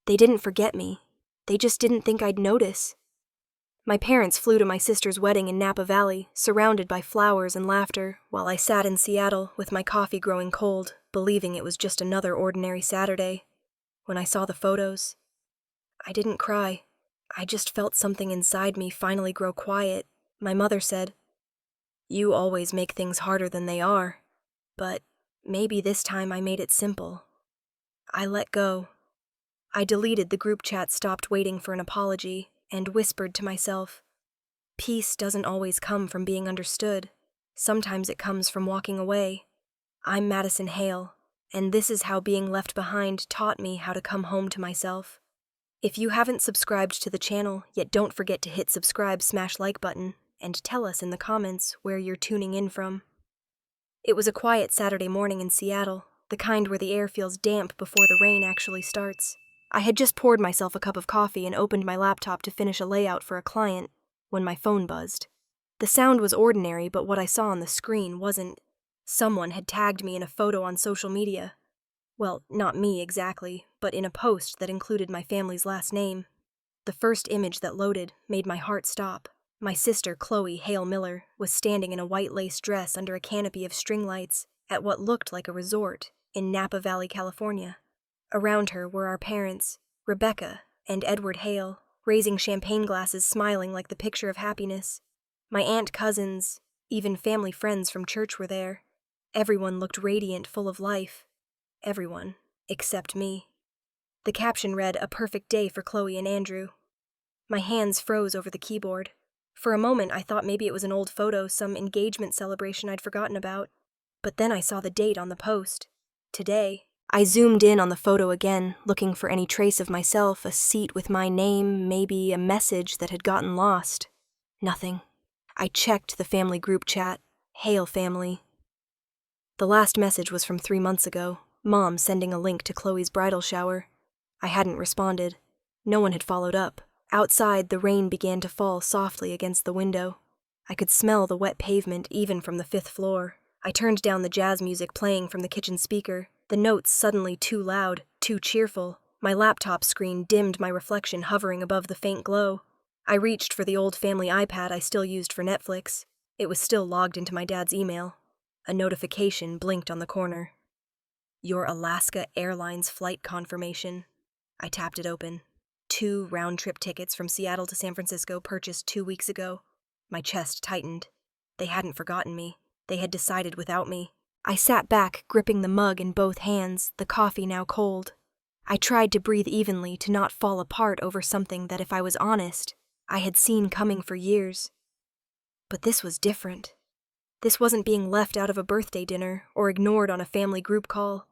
They didn't forget me. They just didn't think I'd notice. My parents flew to my sister's wedding in Napa Valley, surrounded by flowers and laughter, while I sat in Seattle with my coffee growing cold, believing it was just another ordinary Saturday. When I saw the photos, I didn't cry. I just felt something inside me finally grow quiet. My mother said, "You always make things harder than they are." But maybe this time I made it simple. I let go. I deleted the group chat, stopped waiting for an apology, and whispered to myself, peace doesn't always come from being understood. Sometimes it comes from walking away. I'm Madison Hale, and this is how being left behind taught me how to come home to myself. If you haven't subscribed to the channel, yet don't forget to hit subscribe, smash like button, and tell us in the comments where you're tuning in from. It was a quiet Saturday morning in Seattle, the kind where the air feels damp before the rain actually starts. I had just poured myself a cup of coffee and opened my laptop to finish a layout for a client when my phone buzzed. The sound was ordinary, but what I saw on the screen wasn't. Someone had tagged me in a photo on social media. Well, not me exactly, but in a post that included my family's last name. The first image that loaded made my heart stop. My sister, Chloe Hale Miller, was standing in a white lace dress under a canopy of string lights at what looked like a resort in Napa Valley, California. Around her were our parents, Rebecca and Edward Hale, raising champagne glasses, smiling like the picture of happiness. My aunt, cousins, even family friends from church were there. Everyone looked radiant, full of life. Everyone, except me. The caption read, "A perfect day for Chloe and Andrew." My hands froze over the keyboard. For a moment, I thought maybe it was an old photo, some engagement celebration I'd forgotten about. But then I saw the date on the post. Today. I zoomed in on the photo again, looking for any trace of myself, a seat with my name, maybe a message that had gotten lost. Nothing. I checked the family group chat. Hale family. The last message was from 3 months ago, Mom sending a link to Chloe's bridal shower. I hadn't responded. No one had followed up. Outside, the rain began to fall softly against the window. I could smell the wet pavement even from the 5th floor. I turned down the jazz music playing from the kitchen speaker. The notes suddenly too loud, too cheerful. My laptop screen dimmed, my reflection hovering above the faint glow. I reached for the old family iPad I still used for Netflix. It was still logged into my dad's email. A notification blinked on the corner. Your Alaska Airlines flight confirmation. I tapped it open. 2 round-trip tickets from Seattle to San Francisco purchased 2 weeks ago. My chest tightened. They hadn't forgotten me. They had decided without me. I sat back, gripping the mug in both hands, the coffee now cold. I tried to breathe evenly, to not fall apart over something that, if I was honest, I had seen coming for years. But this was different. This wasn't being left out of a birthday dinner or ignored on a family group call.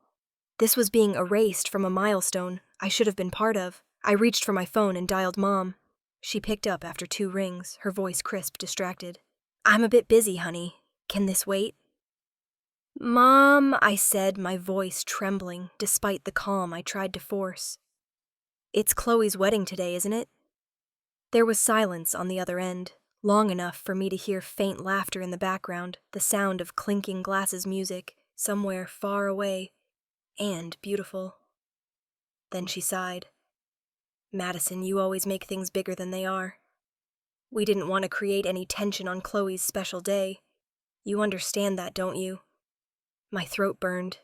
This was being erased from a milestone I should have been part of. I reached for my phone and dialed Mom. She picked up after 2 rings, her voice crisp, distracted. "I'm a bit busy, honey. Can this wait?" "Mom," I said, my voice trembling, despite the calm I tried to force. "It's Chloe's wedding today, isn't it?" There was silence on the other end, long enough for me to hear faint laughter in the background, the sound of clinking glasses music, somewhere far away, and beautiful. Then she sighed. "Madison, you always make things bigger than they are. We didn't want to create any tension on Chloe's special day. You understand that, don't you?" My throat burned.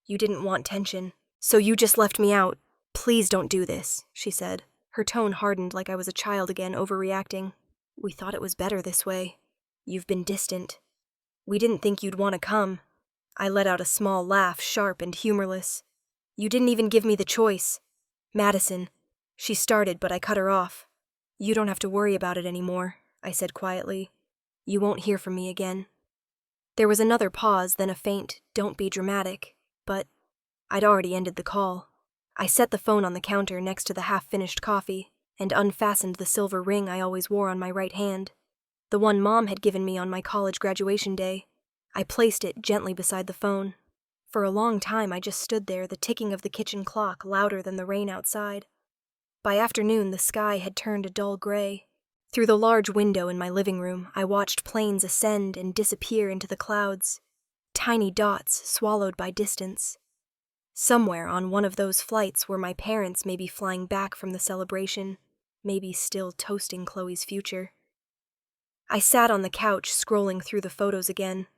"You didn't want tension, so you just left me out. Please don't do this," she said. Her tone hardened like I was a child again, overreacting. "We thought it was better this way. You've been distant. We didn't think you'd want to come." I let out a small laugh, sharp and humorless. "You didn't even give me the choice. Madison," she started, but I cut her off. "You don't have to worry about it anymore," I said quietly. "You won't hear from me again." There was another pause, then a faint, "Don't be dramatic," but I'd already ended the call. I set the phone on the counter next to the half-finished coffee and unfastened the silver ring I always wore on my right hand, the one Mom had given me on my college graduation day. I placed it gently beside the phone. For a long time I just stood there, the ticking of the kitchen clock louder than the rain outside. By afternoon, the sky had turned a dull gray. Through the large window in my living room, I watched planes ascend and disappear into the clouds, tiny dots swallowed by distance. Somewhere on one of those flights where my parents may be flying back from the celebration, maybe still toasting Chloe's future. I sat on the couch scrolling through the photos again.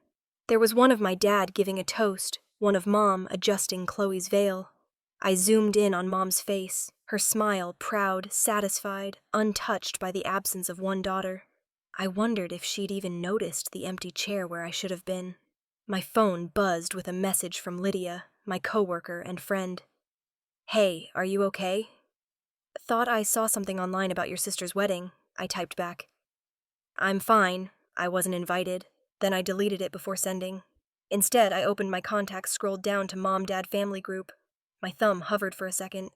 There was one of my dad giving a toast, one of Mom adjusting Chloe's veil. I zoomed in on Mom's face, her smile proud, satisfied, untouched by the absence of one daughter. I wondered if she'd even noticed the empty chair where I should have been. My phone buzzed with a message from Lydia, my coworker and friend. "Hey, are you okay?" "Thought I saw something online about your sister's wedding," I typed back. "I'm fine. I wasn't invited." Then I deleted it before sending. Instead, I opened my contacts, scrolled down to Mom, Dad family group. My thumb hovered for a second.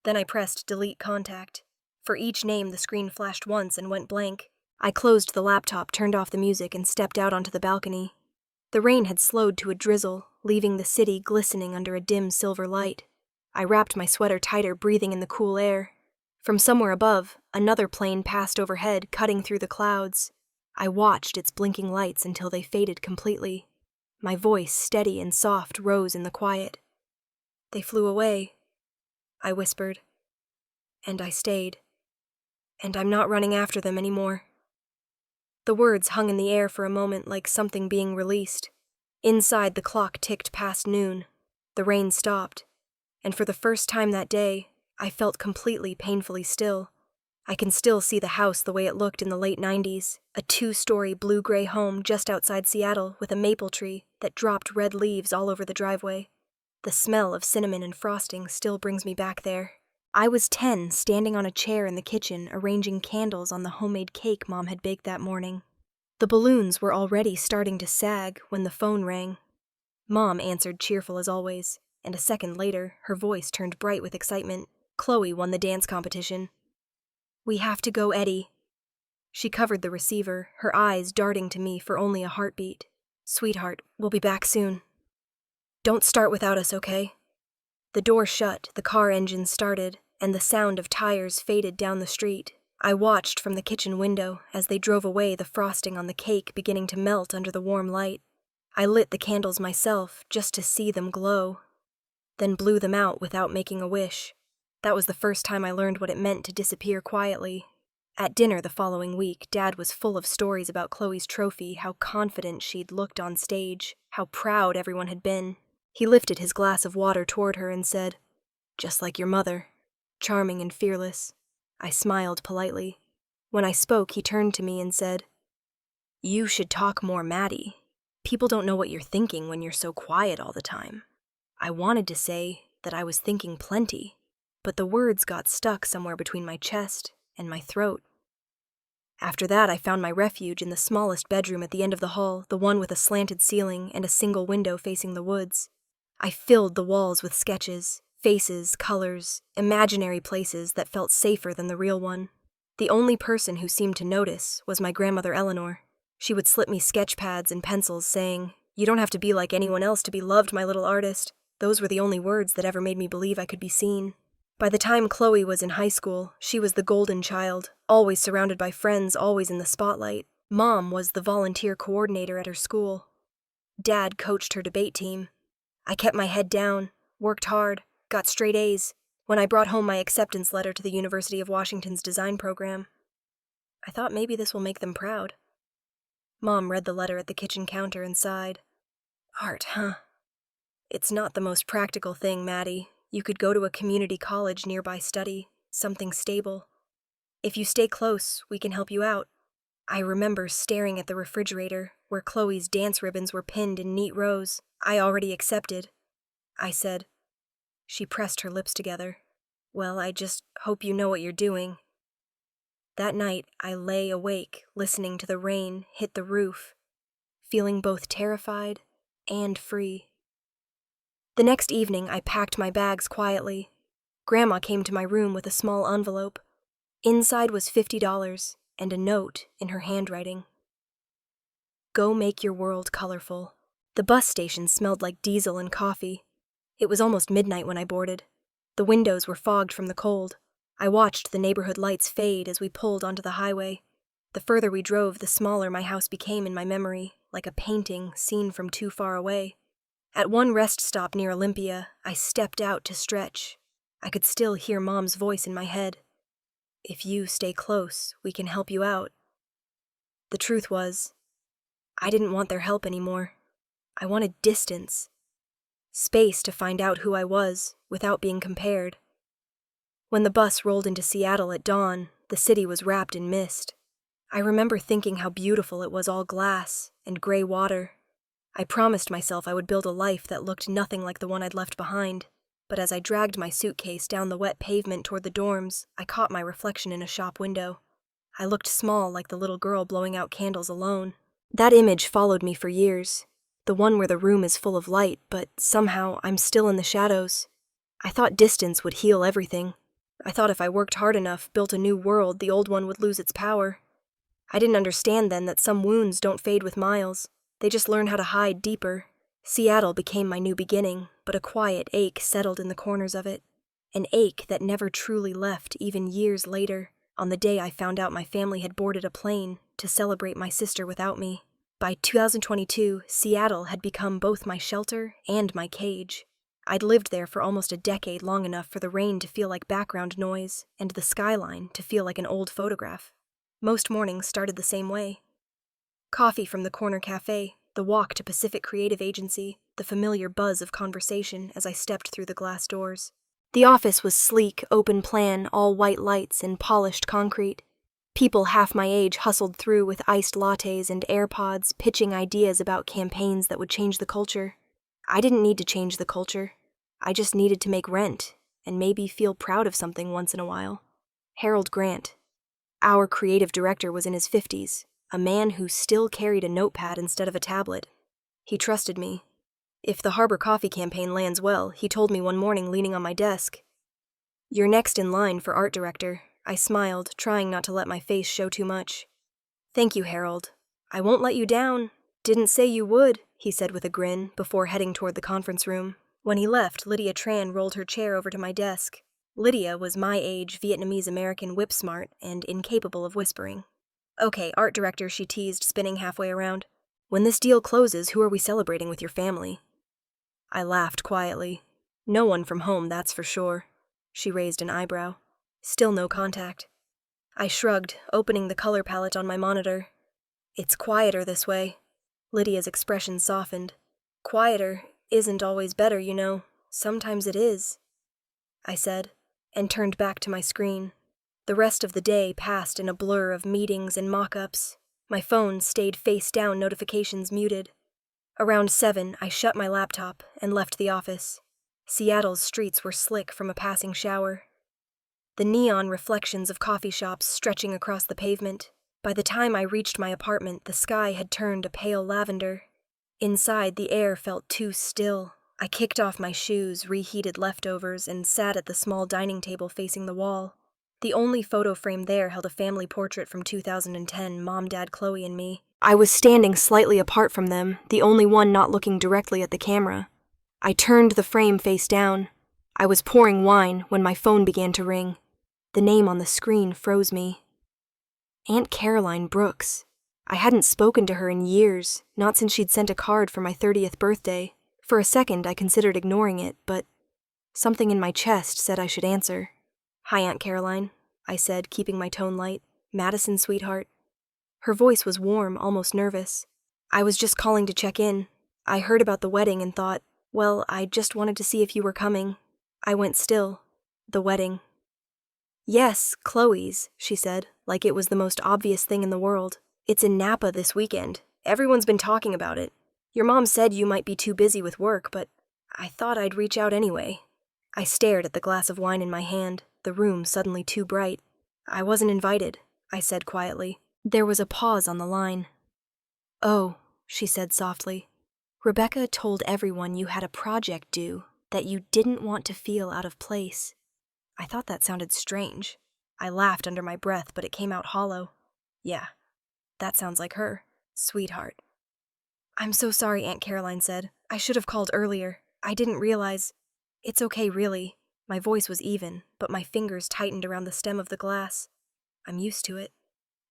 Then I pressed delete contact. For each name, the screen flashed once and went blank. I closed the laptop, turned off the music, and stepped out onto the balcony. The rain had slowed to a drizzle, leaving the city glistening under a dim silver light. I wrapped my sweater tighter, breathing in the cool air. From somewhere above, another plane passed overhead, cutting through the clouds. I watched its blinking lights until they faded completely. My voice, steady and soft, rose in the quiet. "They flew away," I whispered. "And I stayed. And I'm not running after them anymore." The words hung in the air for a moment like something being released. Inside, the clock ticked past noon. The rain stopped. And for the first time that day, I felt completely, painfully still. I can still see the house the way it looked in the late 90s, a 2-story blue-gray home just outside Seattle with a maple tree that dropped red leaves all over the driveway. The smell of cinnamon and frosting still brings me back there. I was 10, standing on a chair in the kitchen, arranging candles on the homemade cake Mom had baked that morning. The balloons were already starting to sag when the phone rang. Mom answered, cheerful as always, and a second later, her voice turned bright with excitement. Chloe won the dance competition. "We have to go, Eddie." She covered the receiver, her eyes darting to me for only a heartbeat. "Sweetheart, we'll be back soon. Don't start without us, okay?" The door shut, the car engine started, and the sound of tires faded down the street. I watched from the kitchen window as they drove away, the frosting on the cake beginning to melt under the warm light. I lit the candles myself, just to see them glow, then blew them out without making a wish. That was the first time I learned what it meant to disappear quietly. At dinner the following week, Dad was full of stories about Chloe's trophy, how confident she'd looked on stage, how proud everyone had been. He lifted his glass of water toward her and said, "Just like your mother, charming and fearless." I smiled politely. When I spoke, he turned to me and said, "You should talk more, Maddie. People don't know what you're thinking when you're so quiet all the time." I wanted to say that I was thinking plenty, but the words got stuck somewhere between my chest and my throat. After that, I found my refuge in the smallest bedroom at the end of the hall, the one with a slanted ceiling and a single window facing the woods. I filled the walls with sketches, faces, colors, imaginary places that felt safer than the real one. The only person who seemed to notice was my grandmother Eleanor. She would slip me sketch pads and pencils, saying, "You don't have to be like anyone else to be loved, my little artist." Those were the only words that ever made me believe I could be seen. By the time Chloe was in high school, she was the golden child, always surrounded by friends, always in the spotlight. Mom was the volunteer coordinator at her school. Dad coached her debate team. I kept my head down, worked hard, got straight A's when I brought home my acceptance letter to the University of Washington's design program. I thought maybe this will make them proud. Mom read the letter at the kitchen counter and sighed. "Art, huh? It's not the most practical thing, Maddie. You could go to a community college nearby, study, something stable. If you stay close, we can help you out." I remember staring at the refrigerator where Chloe's dance ribbons were pinned in neat rows. "I already accepted," I said. She pressed her lips together. "Well, I just hope you know what you're doing." That night, I lay awake, listening to the rain hit the roof, feeling both terrified and free. The next evening, I packed my bags quietly. Grandma came to my room with a small envelope. Inside was $50 and a note in her handwriting. "Go make your world colorful." The bus station smelled like diesel and coffee. It was almost midnight when I boarded. The windows were fogged from the cold. I watched the neighborhood lights fade as we pulled onto the highway. The further we drove, the smaller my house became in my memory, like a painting seen from too far away. At one rest stop near Olympia, I stepped out to stretch. I could still hear Mom's voice in my head. If you stay close, we can help you out. The truth was, I didn't want their help anymore. I wanted distance. Space to find out who I was, without being compared. When the bus rolled into Seattle at dawn, the city was wrapped in mist. I remember thinking how beautiful it was, all glass and gray water. I promised myself I would build a life that looked nothing like the one I'd left behind, but as I dragged my suitcase down the wet pavement toward the dorms, I caught my reflection in a shop window. I looked small, like the little girl blowing out candles alone. That image followed me for years, the one where the room is full of light, but somehow I'm still in the shadows. I thought distance would heal everything. I thought if I worked hard enough, built a new world, the old one would lose its power. I didn't understand then that some wounds don't fade with miles. They just learn how to hide deeper. Seattle became my new beginning, but a quiet ache settled in the corners of it. An ache that never truly left, even years later, on the day I found out my family had boarded a plane to celebrate my sister without me. By 2022, Seattle had become both my shelter and my cage. I'd lived there for almost a decade, long enough for the rain to feel like background noise and the skyline to feel like an old photograph. Most mornings started the same way. Coffee from the corner cafe, the walk to Pacific Creative Agency, the familiar buzz of conversation as I stepped through the glass doors. The office was sleek, open plan, all white lights and polished concrete. People half my age hustled through with iced lattes and AirPods, pitching ideas about campaigns that would change the culture. I didn't need to change the culture. I just needed to make rent, and maybe feel proud of something once in a while. Harold Grant, our creative director, was in his 50s, a man who still carried a notepad instead of a tablet. He trusted me. If the Harbor Coffee campaign lands well, he told me one morning leaning on my desk, "You're next in line for art director." I smiled, trying not to let my face show too much. "Thank you, Harold. I won't let you down. Didn't say you would," he said with a grin, before heading toward the conference room. When he left, Lydia Tran rolled her chair over to my desk. Lydia was my age, Vietnamese-American, whip-smart, and incapable of whispering. "Okay, art director," she teased, spinning halfway around. "When this deal closes, who are we celebrating with your family?" I laughed quietly. "No one from home, that's for sure." She raised an eyebrow. Still no contact. I shrugged, opening the color palette on my monitor. "It's quieter this way." Lydia's expression softened. "Quieter isn't always better, you know. Sometimes it is," I said, and turned back to my screen. The rest of the day passed in a blur of meetings and mock-ups. My phone stayed face down, notifications muted. Around 7, I shut my laptop and left the office. Seattle's streets were slick from a passing shower. The neon reflections of coffee shops stretching across the pavement. By the time I reached my apartment, the sky had turned a pale lavender. Inside, the air felt too still. I kicked off my shoes, reheated leftovers, and sat at the small dining table facing the wall. The only photo frame there held a family portrait from 2010, Mom, Dad, Chloe, and me. I was standing slightly apart from them, the only one not looking directly at the camera. I turned the frame face down. I was pouring wine when my phone began to ring. The name on the screen froze me. Aunt Caroline Brooks. I hadn't spoken to her in years, not since she'd sent a card for my 30th birthday. For a second, I considered ignoring it, but something in my chest said I should answer. "Hi, Aunt Caroline," I said, keeping my tone light. "Madison, sweetheart." Her voice was warm, almost nervous. "I was just calling to check in. I heard about the wedding and thought, well, I just wanted to see if you were coming." I went still. "The wedding." "Yes, Chloe's," she said, like it was the most obvious thing in the world. "It's in Napa this weekend. Everyone's been talking about it. Your mom said you might be too busy with work, but I thought I'd reach out anyway." I stared at the glass of wine in my hand, the room suddenly too bright. "I wasn't invited," I said quietly. There was a pause on the line. "Oh," she said softly. "Rebecca told everyone you had a project due, that you didn't want to feel out of place." I thought that sounded strange. I laughed under my breath, but it came out hollow. "Yeah, that sounds like her. Sweetheart." "I'm so sorry," Aunt Caroline said. "I should have called earlier. I didn't realize." "It's okay, really." My voice was even, but my fingers tightened around the stem of the glass. "I'm used to it."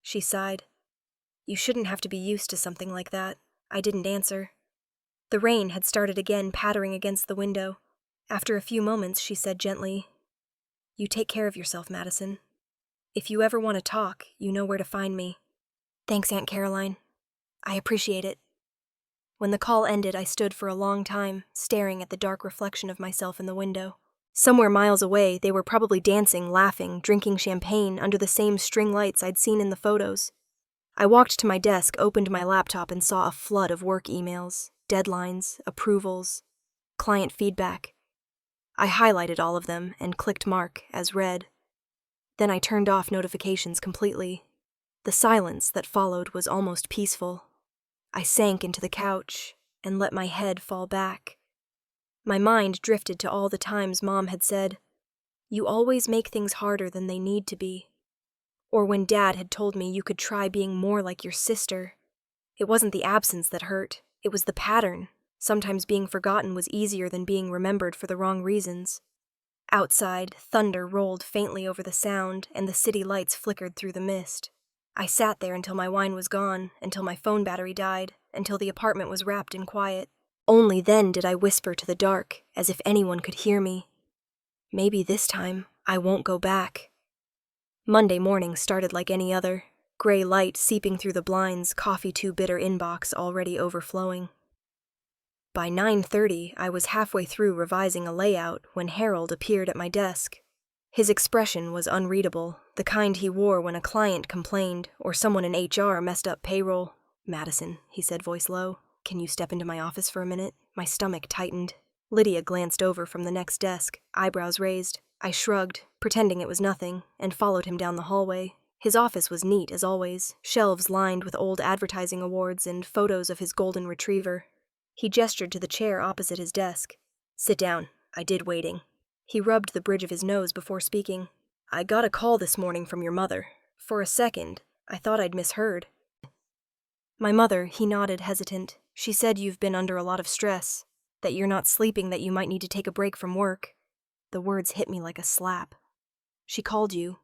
She sighed. "You shouldn't have to be used to something like that." I didn't answer. The rain had started again, pattering against the window. After a few moments, she said gently, "You take care of yourself, Madison. If you ever want to talk, you know where to find me." "Thanks, Aunt Caroline. I appreciate it." When the call ended, I stood for a long time, staring at the dark reflection of myself in the window. Somewhere miles away, they were probably dancing, laughing, drinking champagne under the same string lights I'd seen in the photos. I walked to my desk, opened my laptop, and saw a flood of work emails, deadlines, approvals, client feedback. I highlighted all of them and clicked mark as read. Then I turned off notifications completely. The silence that followed was almost peaceful. I sank into the couch and let my head fall back. My mind drifted to all the times Mom had said, "You always make things harder than they need to be." Or when Dad had told me you could try being more like your sister. It wasn't the absence that hurt, it was the pattern. Sometimes being forgotten was easier than being remembered for the wrong reasons. Outside, thunder rolled faintly over the sound, and the city lights flickered through the mist. I sat there until my wine was gone, until my phone battery died, until the apartment was wrapped in quiet. Only then did I whisper to the dark, as if anyone could hear me, "Maybe this time I won't go back." Monday morning started like any other, gray light seeping through the blinds, coffee too bitter inbox already overflowing. By 9:30, I was halfway through revising a layout when Harold appeared at my desk. His expression was unreadable, the kind he wore when a client complained or someone in HR messed up payroll. "Madison," he said, voice low, "can you step into my office for a minute?" My stomach tightened. Lydia glanced over from the next desk, eyebrows raised. I shrugged, pretending it was nothing, and followed him down the hallway. His office was neat as always, shelves lined with old advertising awards and photos of his golden retriever. He gestured to the chair opposite his desk. "Sit down. I did waiting." He rubbed the bridge of his nose before speaking. "I got a call this morning from your mother. For a second, I thought I'd misheard." "My mother," he nodded, hesitant. "She said you've been under a lot of stress, that you're not sleeping, that you might need to take a break from work." The words hit me like a slap. "She called you."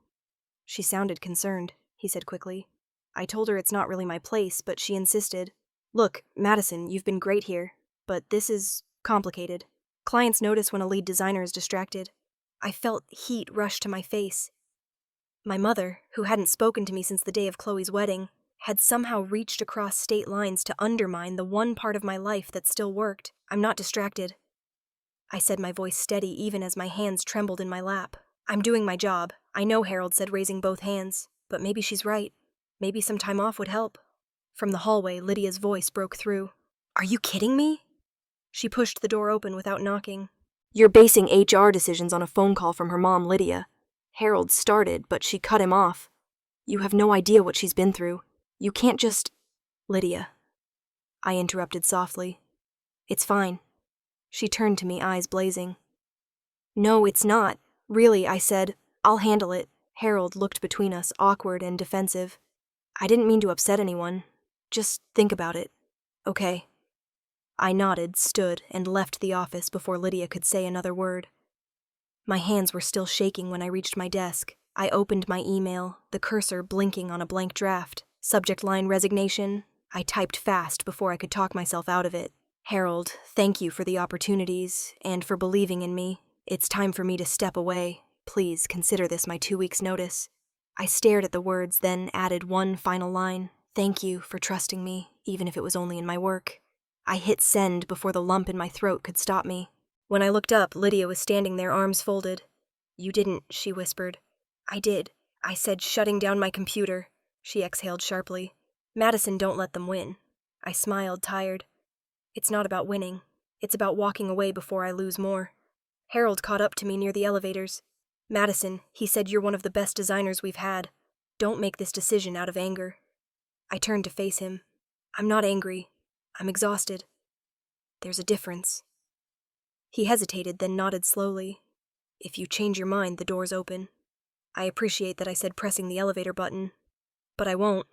"She sounded concerned," he said quickly. "I told her it's not really my place, but she insisted. Look, Madison, you've been great here, but this is complicated. Clients notice when a lead designer is distracted." I felt heat rush to my face. My mother, who hadn't spoken to me since the day of Chloe's wedding, had somehow reached across state lines to undermine the one part of my life that still worked. "I'm not distracted," I said, my voice steady even as my hands trembled in my lap. "I'm doing my job. I know," Harold said, raising both hands. "But maybe she's right. Maybe some time off would help." From the hallway, Lydia's voice broke through. "Are you kidding me?" She pushed the door open without knocking. "You're basing HR decisions on a phone call from her mom, Lydia." Harold started, but she cut him off. "You have no idea what she's been through. You can't just—" "Lydia," I interrupted softly. "It's fine." She turned to me, eyes blazing. "No, it's not. Really," I said. "I'll handle it." Harold looked between us, awkward and defensive. "I didn't mean to upset anyone. Just think about it." "Okay." I nodded, stood, and left the office before Lydia could say another word. My hands were still shaking when I reached my desk. I opened my email, the cursor blinking on a blank draft. Subject line resignation. I typed fast before I could talk myself out of it. "Harold, thank you for the opportunities and for believing in me. It's time for me to step away. Please consider this my 2 weeks' notice." I stared at the words, then added one final line. "Thank you for trusting me, even if it was only in my work." I hit send before the lump in my throat could stop me. When I looked up, Lydia was standing there, arms folded. "You didn't," she whispered. "I did," I said, shutting down my computer. She exhaled sharply. "Madison, don't let them win." I smiled, tired. "It's not about winning. It's about walking away before I lose more." Harold caught up to me near the elevators. "Madison," he said, "you're one of the best designers we've had. Don't make this decision out of anger." I turned to face him. "I'm not angry. I'm exhausted. There's a difference." He hesitated, then nodded slowly. "If you change your mind, the door's open." I appreciate that, I said, pressing the elevator button. "But I won't."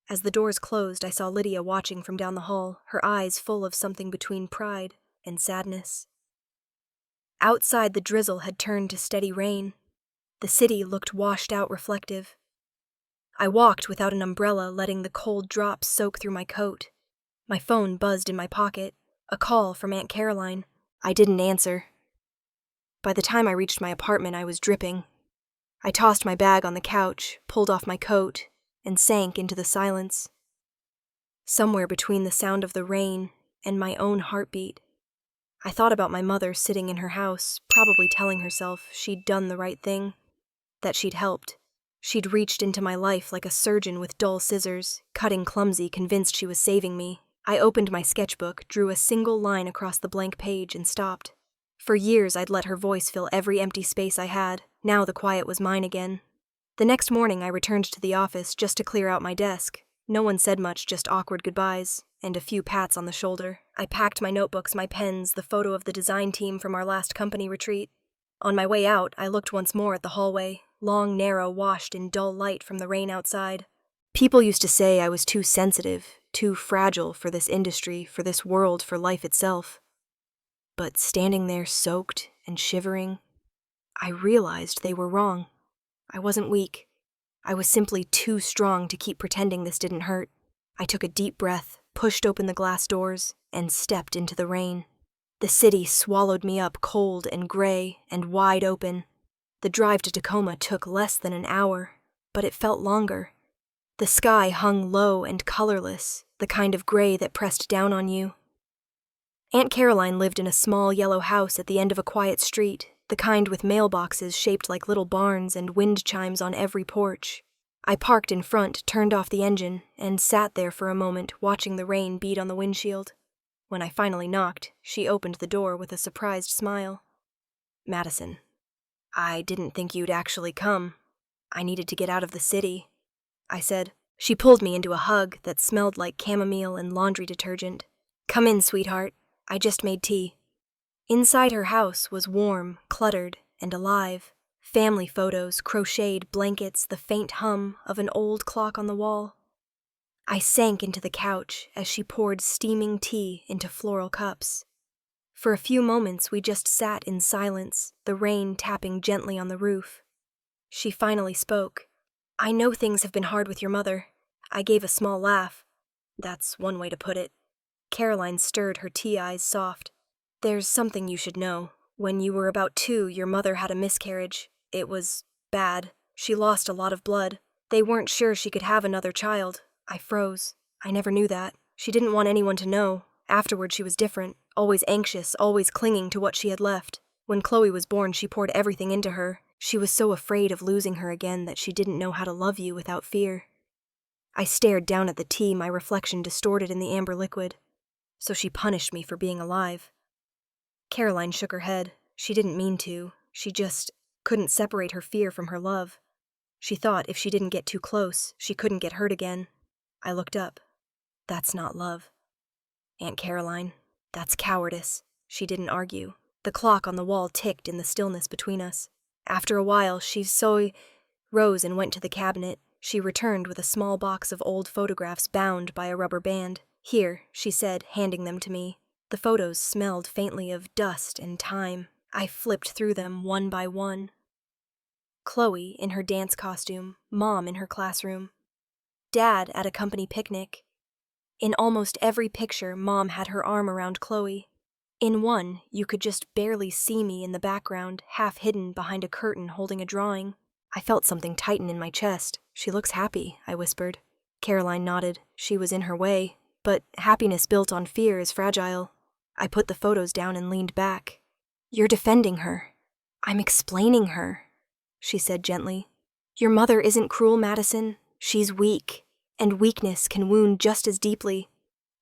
As the doors closed, I saw Lydia watching from down the hall, her eyes full of something between pride and sadness. Outside, the drizzle had turned to steady rain. The city looked washed out, reflective. I walked without an umbrella, letting the cold drops soak through my coat. My phone buzzed in my pocket. A call from Aunt Caroline. I didn't answer. By the time I reached my apartment, I was dripping. I tossed my bag on the couch, pulled off my coat, and sank into the silence. Somewhere between the sound of the rain and my own heartbeat, I thought about my mother sitting in her house, probably telling herself she'd done the right thing, that she'd helped. She'd reached into my life like a surgeon with dull scissors, cutting clumsy, convinced she was saving me. I opened my sketchbook, drew a single line across the blank page, and stopped. For years, I'd let her voice fill every empty space I had. Now the quiet was mine again. The next morning, I returned to the office just to clear out my desk. No one said much, just awkward goodbyes and a few pats on the shoulder. I packed my notebooks, my pens, the photo of the design team from our last company retreat. On my way out, I looked once more at the hallway, long, narrow, washed in dull light from the rain outside. People used to say I was too sensitive, too fragile for this industry, for this world, for life itself. But standing there soaked and shivering, I realized they were wrong. I wasn't weak. I was simply too strong to keep pretending this didn't hurt. I took a deep breath, pushed open the glass doors, and stepped into the rain. The city swallowed me up cold and gray and wide open. The drive to Tacoma took less than an hour, but it felt longer. The sky hung low and colorless, the kind of gray that pressed down on you. Aunt Caroline lived in a small yellow house at the end of a quiet street, the kind with mailboxes shaped like little barns and wind chimes on every porch. I parked in front, turned off the engine, and sat there for a moment watching the rain beat on the windshield. When I finally knocked, she opened the door with a surprised smile. "Madison, I didn't think you'd actually come. I needed to get out of the city," I said. She pulled me into a hug that smelled like chamomile and laundry detergent. "Come in, sweetheart. I just made tea." Inside her house was warm, cluttered, and alive. Family photos, crocheted blankets, the faint hum of an old clock on the wall. I sank into the couch as she poured steaming tea into floral cups. For a few moments, we just sat in silence, the rain tapping gently on the roof. She finally spoke. "I know things have been hard with your mother." I gave a small laugh. "That's one way to put it." Caroline stirred her tea eyes soft. "There's something you should know. When you were about 2, your mother had a miscarriage. It was bad. She lost a lot of blood. They weren't sure she could have another child." I froze. I never knew that. She didn't want anyone to know. Afterward, she was different, always anxious, always clinging to what she had left. When Chloe was born, she poured everything into her. She was so afraid of losing her again that she didn't know how to love you without fear. I stared down at the tea, my reflection distorted in the amber liquid. So she punished me for being alive. Caroline shook her head. She didn't mean to. She just couldn't separate her fear from her love. She thought if she didn't get too close, she couldn't get hurt again. I looked up. "That's not love." "Aunt Caroline, that's cowardice." She didn't argue. The clock on the wall ticked in the stillness between us. After a while, she rose and went to the cabinet. She returned with a small box of old photographs bound by a rubber band. "Here," she said, handing them to me. The photos smelled faintly of dust and time. I flipped through them one by one. Chloe in her dance costume, Mom in her classroom, Dad at a company picnic. In almost every picture, Mom had her arm around Chloe. In one, you could just barely see me in the background, half hidden behind a curtain holding a drawing. I felt something tighten in my chest. "She looks happy," I whispered. Caroline nodded. She was in her way, but happiness built on fear is fragile. I put the photos down and leaned back. "You're defending her." "I'm explaining her," she said gently. "Your mother isn't cruel, Madison. She's weak, and weakness can wound just as deeply."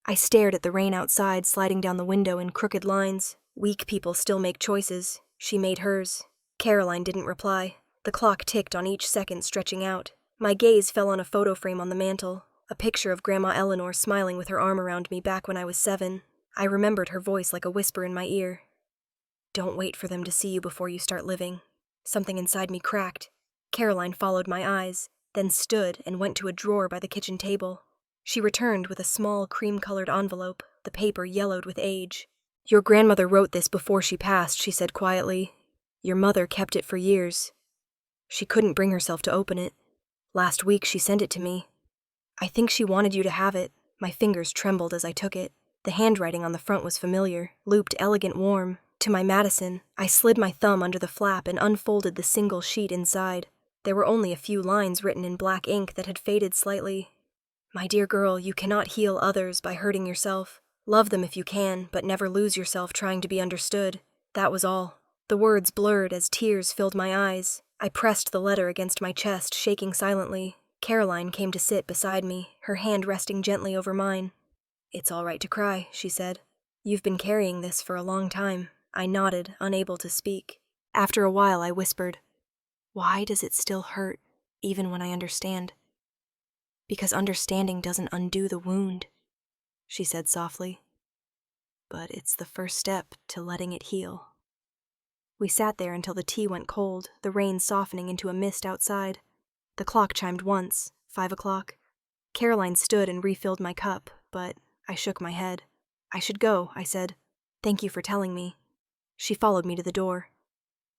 I stared at the rain outside sliding down the window in crooked lines. Weak people still make choices. She made hers. Caroline didn't reply. The clock ticked on each second, stretching out. My gaze fell on a photo frame on the mantel, a picture of Grandma Eleanor smiling with her arm around me back when I was 7. I remembered her voice like a whisper in my ear. "Don't wait for them to see you before you start living." Something inside me cracked. Caroline followed my eyes, then stood and went to a drawer by the kitchen table. She returned with a small cream-colored envelope, the paper yellowed with age. "Your grandmother wrote this before she passed," she said quietly. "Your mother kept it for years. She couldn't bring herself to open it. Last week she sent it to me. I think she wanted you to have it." My fingers trembled as I took it. The handwriting on the front was familiar, looped, elegant, warm. To my Madison. I slid my thumb under the flap and unfolded the single sheet inside. There were only a few lines written in black ink that had faded slightly. My dear girl, you cannot heal others by hurting yourself. Love them if you can, but never lose yourself trying to be understood. That was all. The words blurred as tears filled my eyes. I pressed the letter against my chest, shaking silently. Caroline came to sit beside me, her hand resting gently over mine. "It's all right to cry," she said. "You've been carrying this for a long time." I nodded, unable to speak. After a while, I whispered, "Why does it still hurt, even when I understand?" "Because understanding doesn't undo the wound," she said softly. "But it's the first step to letting it heal." We sat there until the tea went cold, the rain softening into a mist outside. The clock chimed once, 5 o'clock. Caroline stood and refilled my cup, but I shook my head. "I should go," I said. "Thank you for telling me." She followed me to the door.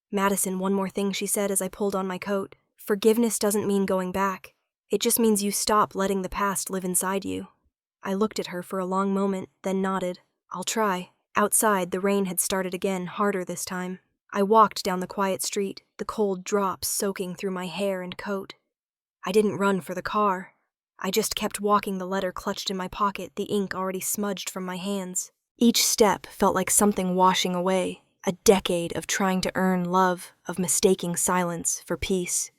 "Madison, one more thing," she said as I pulled on my coat. "Forgiveness doesn't mean going back. It just means you stop letting the past live inside you." I looked at her for a long moment, then nodded. "I'll try." Outside, the rain had started again, harder this time. I walked down the quiet street, the cold drops soaking through my hair and coat. I didn't run for the car. I just kept walking, the letter clutched in my pocket, the ink already smudged from my hands. Each step felt like something washing away. A decade of trying to earn love, of mistaking silence for peace.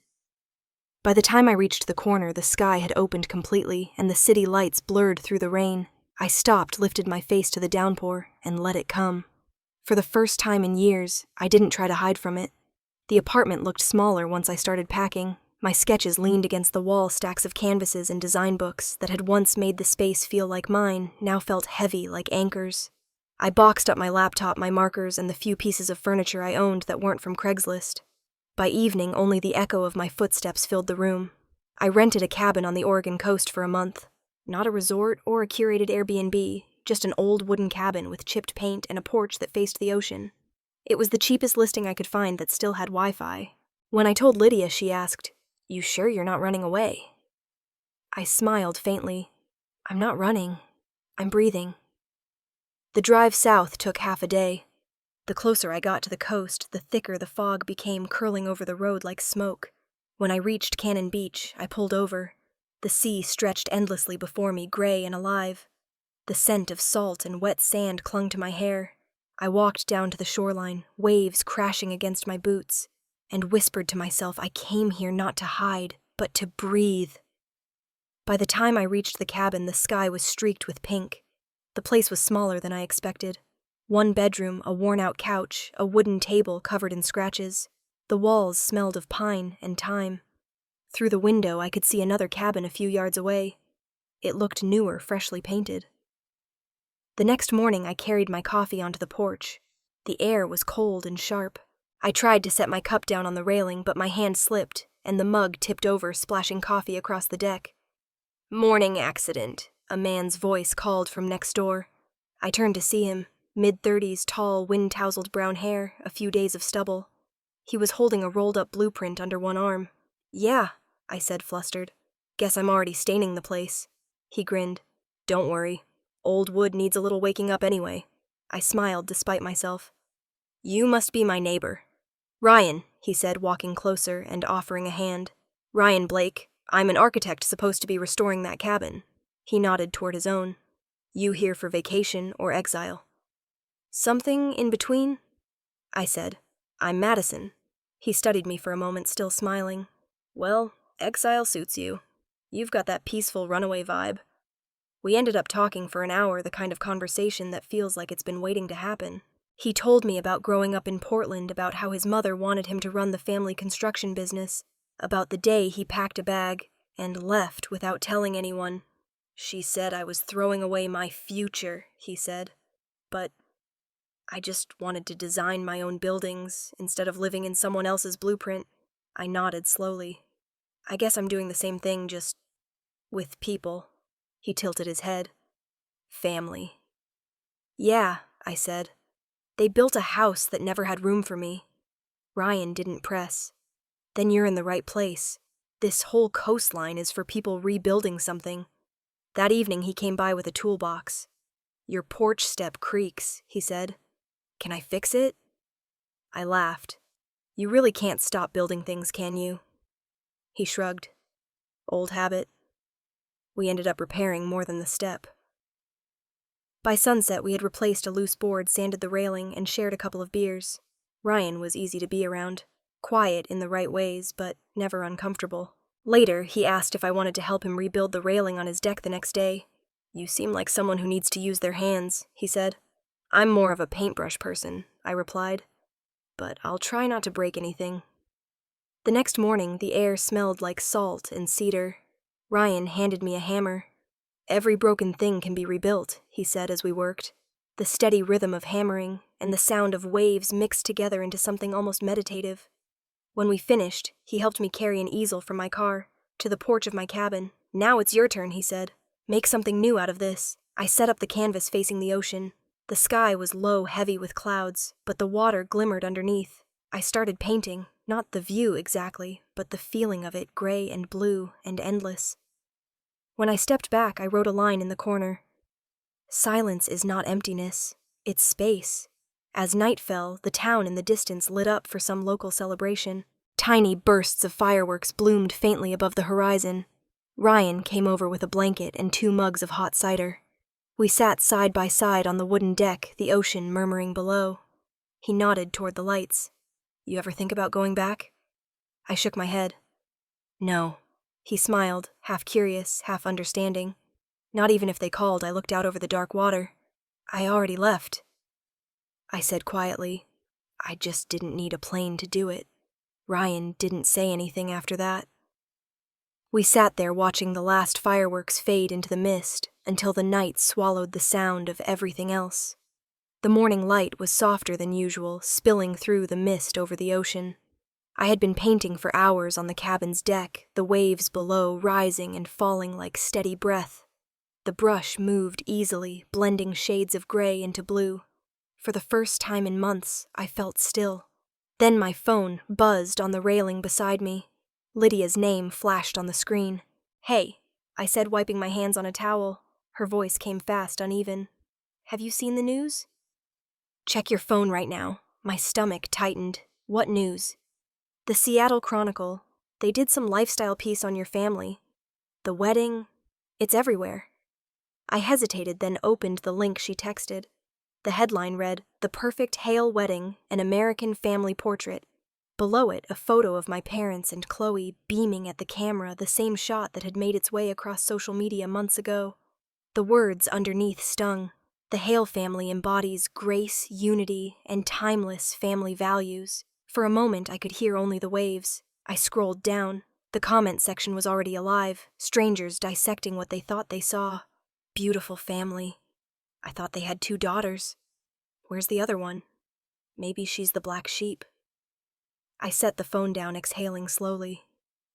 By the time I reached the corner, the sky had opened completely, and the city lights blurred through the rain. I stopped, lifted my face to the downpour, and let it come. For the first time in years, I didn't try to hide from it. The apartment looked smaller once I started packing. My sketches leaned against the wall, stacks of canvases and design books that had once made the space feel like mine, now felt heavy like anchors. I boxed up my laptop, my markers, and the few pieces of furniture I owned that weren't from Craigslist. By evening, only the echo of my footsteps filled the room. I rented a cabin on the Oregon coast for a month. Not a resort or a curated Airbnb, just an old wooden cabin with chipped paint and a porch that faced the ocean. It was the cheapest listing I could find that still had Wi-Fi. When I told Lydia, she asked, "You sure you're not running away?" I smiled faintly. "I'm not running. I'm breathing." The drive south took half a day. The closer I got to the coast, the thicker the fog became, curling over the road like smoke. When I reached Cannon Beach, I pulled over. The sea stretched endlessly before me, gray and alive. The scent of salt and wet sand clung to my hair. I walked down to the shoreline, waves crashing against my boots, and whispered to myself I came here not to hide, but to breathe. By the time I reached the cabin, the sky was streaked with pink. The place was smaller than I expected. One bedroom, a worn-out couch, a wooden table covered in scratches. The walls smelled of pine and thyme. Through the window, I could see another cabin a few yards away. It looked newer, freshly painted. The next morning, I carried my coffee onto the porch. The air was cold and sharp. I tried to set my cup down on the railing, but my hand slipped, and the mug tipped over, splashing coffee across the deck. "Morning accident," a man's voice called from next door. I turned to see him, mid-30s, tall, wind-tousled brown hair, a few days of stubble. He was holding a rolled-up blueprint under one arm. "Yeah," I said, flustered. "Guess I'm already staining the place." He grinned. "Don't worry. Old wood needs a little waking up anyway." I smiled despite myself. "You must be my neighbor." "Ryan," he said, walking closer and offering a hand. "Ryan Blake. I'm an architect supposed to be restoring that cabin." He nodded toward his own. "You here for vacation or exile?" "Something in between," I said. "I'm Madison." He studied me for a moment, still smiling. "Well, exile suits you. You've got that peaceful runaway vibe." We ended up talking for an hour, the kind of conversation that feels like it's been waiting to happen. He told me about growing up in Portland, about how his mother wanted him to run the family construction business, about the day he packed a bag and left without telling anyone. "She said I was throwing away my future," he said. "But I just wanted to design my own buildings instead of living in someone else's blueprint." I nodded slowly. "I guess I'm doing the same thing, just with people." He tilted his head. "Family." "Yeah," I said. "They built a house that never had room for me." Ryan didn't press. "Then you're in the right place. This whole coastline is for people rebuilding something." That evening he came by with a toolbox. Your porch step creaks, he said. Can I fix it? I laughed. You really can't stop building things, can you? He shrugged. Old habit. We ended up repairing more than the step. By sunset, we had replaced a loose board, sanded the railing, and shared a couple of beers. Ryan was easy to be around. Quiet in the right ways, but never uncomfortable. Later, he asked if I wanted to help him rebuild the railing on his deck the next day. You seem like someone who needs to use their hands, he said. I'm more of a paintbrush person, I replied. But I'll try not to break anything. The next morning, the air smelled like salt and cedar. Ryan handed me a hammer. Every broken thing can be rebuilt, he said as we worked. The steady rhythm of hammering and the sound of waves mixed together into something almost meditative. When we finished, he helped me carry an easel from my car to the porch of my cabin. Now it's your turn, he said. Make something new out of this. I set up the canvas facing the ocean. The sky was low, heavy with clouds, but the water glimmered underneath. I started painting, not the view exactly, but the feeling of it, gray and blue and endless. When I stepped back, I wrote a line in the corner. Silence is not emptiness, it's space. As night fell, the town in the distance lit up for some local celebration. Tiny bursts of fireworks bloomed faintly above the horizon. Ryan came over with a blanket and 2 mugs of hot cider. We sat side by side on the wooden deck, the ocean murmuring below. He nodded toward the lights. You ever think about going back? I shook my head. No. He smiled, half curious, half understanding. Not even if they called, I looked out over the dark water. I already left. I said quietly, I just didn't need a plane to do it. Ryan didn't say anything after that. We sat there watching the last fireworks fade into the mist until the night swallowed the sound of everything else. The morning light was softer than usual, spilling through the mist over the ocean. I had been painting for hours on the cabin's deck, the waves below rising and falling like steady breath. The brush moved easily, blending shades of gray into blue. For the first time in months, I felt still. Then my phone buzzed on the railing beside me. Lydia's name flashed on the screen. Hey, I said, wiping my hands on a towel. Her voice came fast, uneven. Have you seen the news? Check your phone right now. My stomach tightened. What news? The Seattle Chronicle. They did some lifestyle piece on your family. The wedding. It's everywhere. I hesitated, then opened the link she texted. The headline read, The Perfect Hale Wedding, an American Family Portrait. Below it, a photo of my parents and Chloe beaming at the camera, the same shot that had made its way across social media months ago. The words underneath stung. The Hale family embodies grace, unity, and timeless family values. For a moment, I could hear only the waves. I scrolled down. The comment section was already alive, strangers dissecting what they thought they saw. Beautiful family. I thought they had 2 daughters. Where's the other one? Maybe she's the black sheep. I set the phone down, exhaling slowly.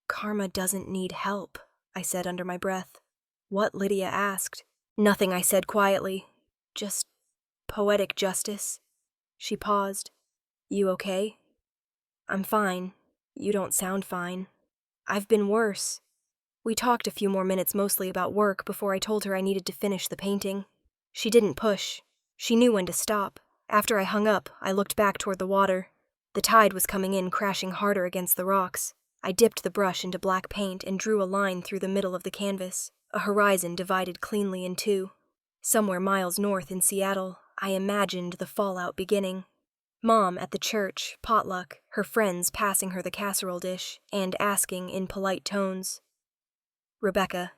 Karma doesn't need help, I said under my breath. What? Lydia asked. Nothing, I said quietly. Just poetic justice. She paused. You okay? I'm fine. You don't sound fine. I've been worse. We talked a few more minutes, mostly about work, before I told her I needed to finish the painting. She didn't push. She knew when to stop. After I hung up, I looked back toward the water. The tide was coming in, crashing harder against the rocks. I dipped the brush into black paint and drew a line through the middle of the canvas, a horizon divided cleanly in 2. Somewhere miles north in Seattle, I imagined the fallout beginning. Mom at the church, potluck, her friends passing her the casserole dish, and asking in polite tones, Rebecca,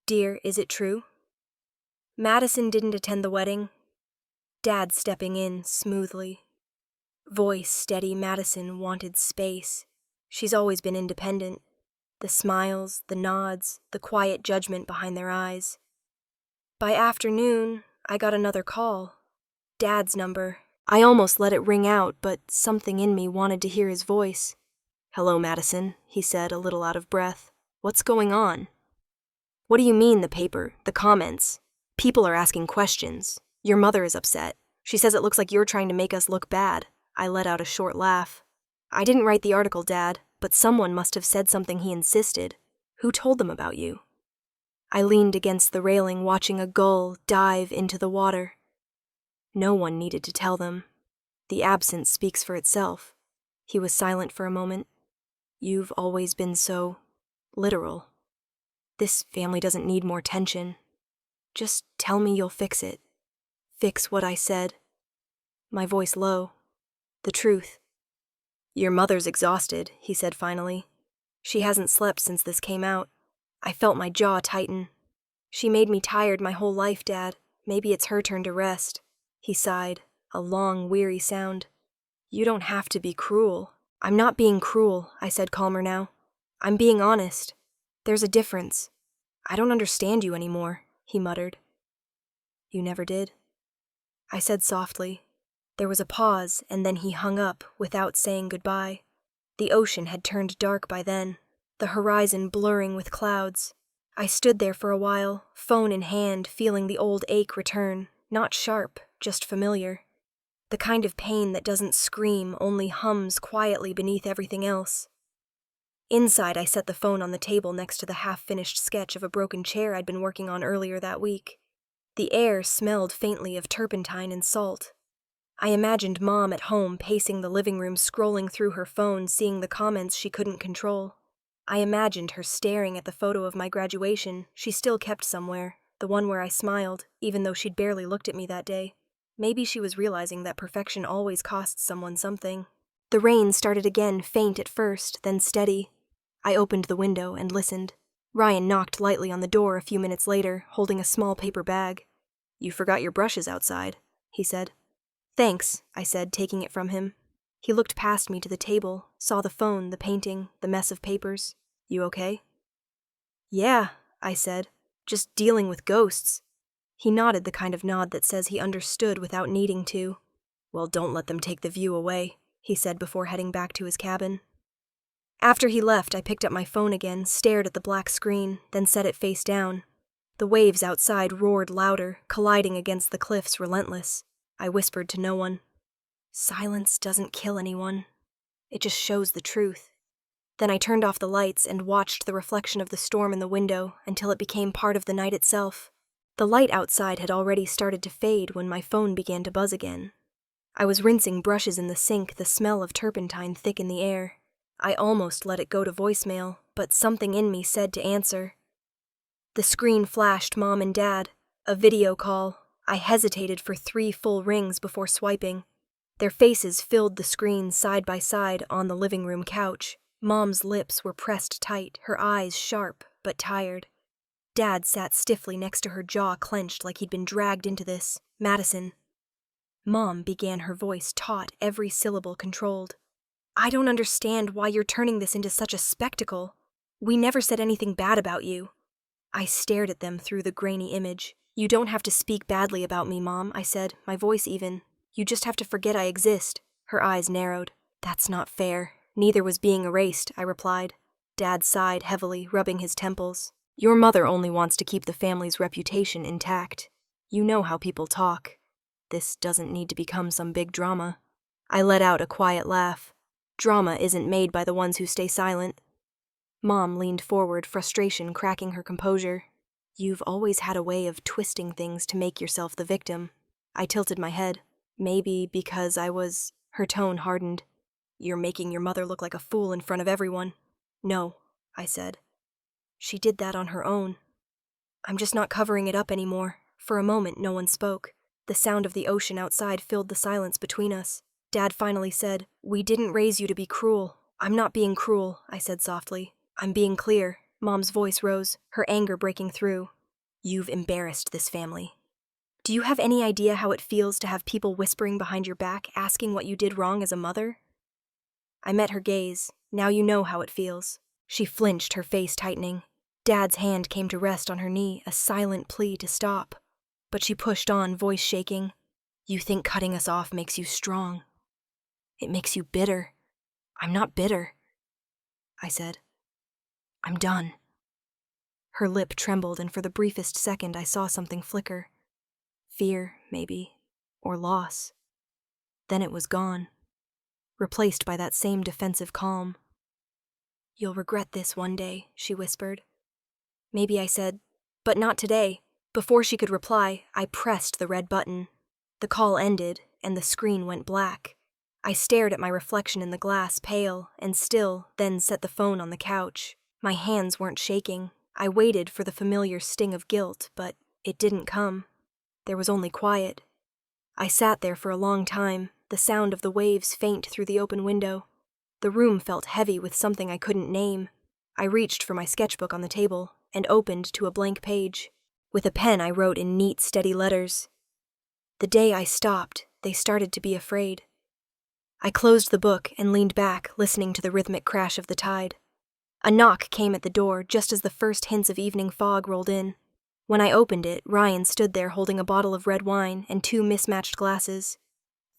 dear, is it true? Madison didn't attend the wedding. Dad stepping in smoothly. Voice steady, Madison wanted space. She's always been independent. The smiles, the nods, the quiet judgment behind their eyes. By afternoon, I got another call. Dad's number. I almost let it ring out, but something in me wanted to hear his voice. Hello, Madison, he said, a little out of breath. What's going on? What do you mean, the paper, the comments? People are asking questions. Your mother is upset. She says it looks like you're trying to make us look bad. I let out a short laugh. I didn't write the article, Dad, but someone must have said something he insisted. Who told them about you? I leaned against the railing, watching a gull dive into the water. No one needed to tell them. The absence speaks for itself. He was silent for a moment. You've always been so literal. This family doesn't need more tension. Just tell me you'll fix it. Fix what I said. My voice low. The truth. Your mother's exhausted, he said finally. She hasn't slept since this came out. I felt my jaw tighten. She made me tired my whole life, Dad. Maybe it's her turn to rest. He sighed, a long, weary sound. You don't have to be cruel. I'm not being cruel, I said, calmer now. I'm being honest. There's a difference. I don't understand you anymore, he muttered. You never did? I said softly. There was a pause, and then he hung up without saying goodbye. The ocean had turned dark by then, the horizon blurring with clouds. I stood there for a while, phone in hand, feeling the old ache return, not sharp, just familiar. The kind of pain that doesn't scream, only hums quietly beneath everything else. Inside, I set the phone on the table next to the half-finished sketch of a broken chair I'd been working on earlier that week. The air smelled faintly of turpentine and salt. I imagined Mom at home pacing the living room, scrolling through her phone, seeing the comments she couldn't control. I imagined her staring at the photo of my graduation she still kept somewhere, the one where I smiled, even though she'd barely looked at me that day. Maybe she was realizing that perfection always costs someone something. The rain started again, faint at first, then steady. I opened the window and listened. Ryan knocked lightly on the door a few minutes later, holding a small paper bag. You forgot your brushes outside, he said. Thanks, I said, taking it from him. He looked past me to the table, saw the phone, the painting, the mess of papers. You okay? Yeah, I said. Just dealing with ghosts. He nodded the kind of nod that says he understood without needing to. Well, don't let them take the view away, he said before heading back to his cabin. After he left, I picked up my phone again, stared at the black screen, then set it face down. The waves outside roared louder, colliding against the cliffs, relentless. I whispered to no one. Silence doesn't kill anyone. It just shows the truth. Then I turned off the lights and watched the reflection of the storm in the window until it became part of the night itself. The light outside had already started to fade when my phone began to buzz again. I was rinsing brushes in the sink, the smell of turpentine thick in the air. I almost let it go to voicemail, but something in me said to answer. The screen flashed Mom and Dad. A video call. I hesitated for 3 full rings before swiping. Their faces filled the screen side by side on the living room couch. Mom's lips were pressed tight, her eyes sharp but tired. Dad sat stiffly next to her, jaw clenched like he'd been dragged into this. Madison. Mom began, her voice taut, every syllable controlled. I don't understand why you're turning this into such a spectacle. We never said anything bad about you. I stared at them through the grainy image. You don't have to speak badly about me, Mom, I said, my voice even. You just have to forget I exist. Her eyes narrowed. That's not fair. Neither was being erased, I replied. Dad sighed heavily, rubbing his temples. Your mother only wants to keep the family's reputation intact. You know how people talk. This doesn't need to become some big drama. I let out a quiet laugh. Drama isn't made by the ones who stay silent. Mom leaned forward, frustration cracking her composure. You've always had a way of twisting things to make yourself the victim. I tilted my head. Maybe because I was... Her tone hardened. You're making your mother look like a fool in front of everyone. No, I said. She did that on her own. I'm just not covering it up anymore. For a moment, no one spoke. The sound of the ocean outside filled the silence between us. Dad finally said, We didn't raise you to be cruel. I'm not being cruel, I said softly. I'm being clear. Mom's voice rose, her anger breaking through. You've embarrassed this family. Do you have any idea how it feels to have people whispering behind your back, asking what you did wrong as a mother? I met her gaze. Now you know how it feels. She flinched, her face tightening. Dad's hand came to rest on her knee, a silent plea to stop. But she pushed on, voice shaking. You think cutting us off makes you strong. It makes you bitter. I'm not bitter. I said. I'm done. Her lip trembled, and for the briefest second I saw something flicker. Fear, maybe, or loss. Then it was gone, replaced by that same defensive calm. You'll regret this one day, she whispered. Maybe I said, But not today. Before she could reply, I pressed the red button. The call ended, and the screen went black. I stared at my reflection in the glass, pale and still, then set the phone on the couch. My hands weren't shaking. I waited for the familiar sting of guilt, but it didn't come. There was only quiet. I sat there for a long time, the sound of the waves faint through the open window. The room felt heavy with something I couldn't name. I reached for my sketchbook on the table and opened to a blank page. With a pen, I wrote in neat, steady letters. The day I stopped, they started to be afraid. I closed the book and leaned back, listening to the rhythmic crash of the tide. A knock came at the door just as the first hints of evening fog rolled in. When I opened it, Ryan stood there holding a bottle of red wine and 2 mismatched glasses.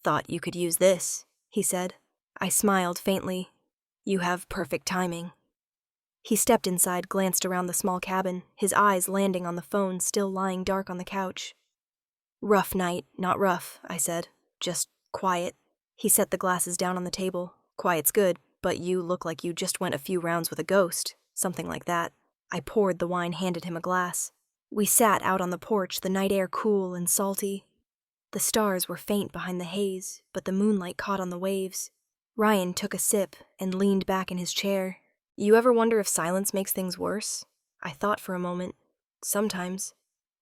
"Thought you could use this," he said. I smiled faintly. "You have perfect timing." He stepped inside, glanced around the small cabin, his eyes landing on the phone still lying dark on the couch. "Rough night, not rough," I said. "Just quiet." He set the glasses down on the table. "Quiet's good, but you look like you just went a few rounds with a ghost. Something like that." I poured the wine, handed him a glass. We sat out on the porch, the night air cool and salty. The stars were faint behind the haze, but the moonlight caught on the waves. Ryan took a sip and leaned back in his chair. "You ever wonder if silence makes things worse?" I thought for a moment. Sometimes.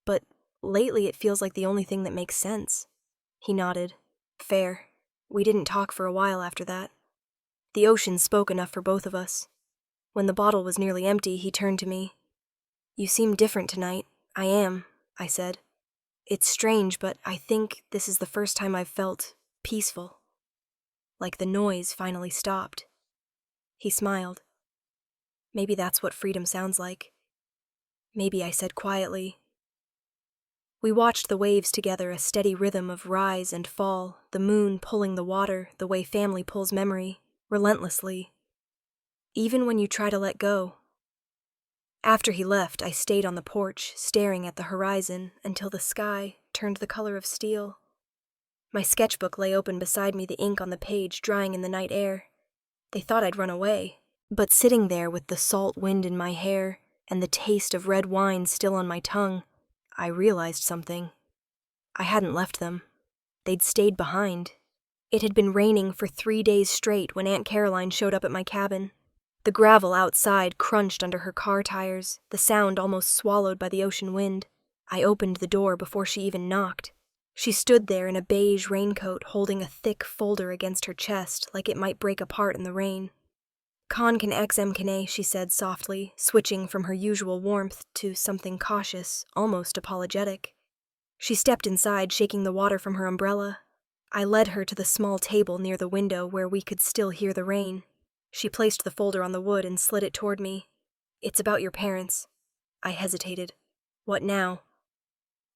But lately it feels like the only thing that makes sense. He nodded. "Fair." We didn't talk for a while after that. The ocean spoke enough for both of us. When the bottle was nearly empty, he turned to me. "You seem different tonight." "I am," I said. "It's strange, but I think this is the first time I've felt peaceful. Like the noise finally stopped." He smiled. "Maybe that's what freedom sounds like." "Maybe," I said quietly. We watched the waves together, a steady rhythm of rise and fall, the moon pulling the water the way family pulls memory, relentlessly. Even when you try to let go. After he left, I stayed on the porch, staring at the horizon until the sky turned the color of steel. My sketchbook lay open beside me, the ink on the page drying in the night air. They thought I'd run away, but sitting there with the salt wind in my hair and the taste of red wine still on my tongue, I realized something. I hadn't left them. They'd stayed behind. It had been raining for 3 days straight when Aunt Caroline showed up at my cabin. The gravel outside crunched under her car tires, the sound almost swallowed by the ocean wind. I opened the door before she even knocked. She stood there in a beige raincoat, holding a thick folder against her chest like it might break apart in the rain. "Con can XM Kane," she said softly, switching from her usual warmth to something cautious, almost apologetic. She stepped inside, shaking the water from her umbrella. I led her to the small table near the window where we could still hear the rain. She placed the folder on the wood and slid it toward me. "It's about your parents." I hesitated. "What now?"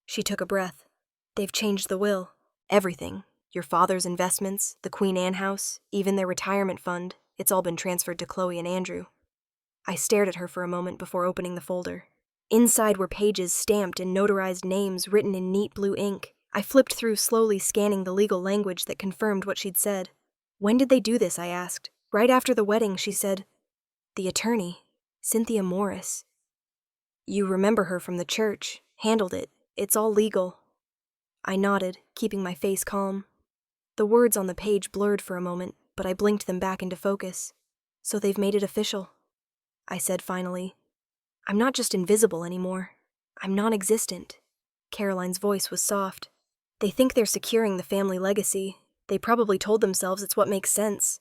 She took a breath. "They've changed the will. Everything. Your father's investments, the Queen Anne house, even their retirement fund. It's all been transferred to Chloe and Andrew." I stared at her for a moment before opening the folder. Inside were pages stamped and notarized names written in neat blue ink. I flipped through, slowly scanning the legal language that confirmed what she'd said. "When did they do this?" I asked. "Right after the wedding," she said. "The attorney, Cynthia Morris. You remember her from the church. Handled it. It's all legal." I nodded, keeping my face calm. The words on the page blurred for a moment, but I blinked them back into focus. "So they've made it official," I said finally. "I'm not just invisible anymore. I'm non-existent." Caroline's voice was soft. "They think they're securing the family legacy. They probably told themselves it's what makes sense."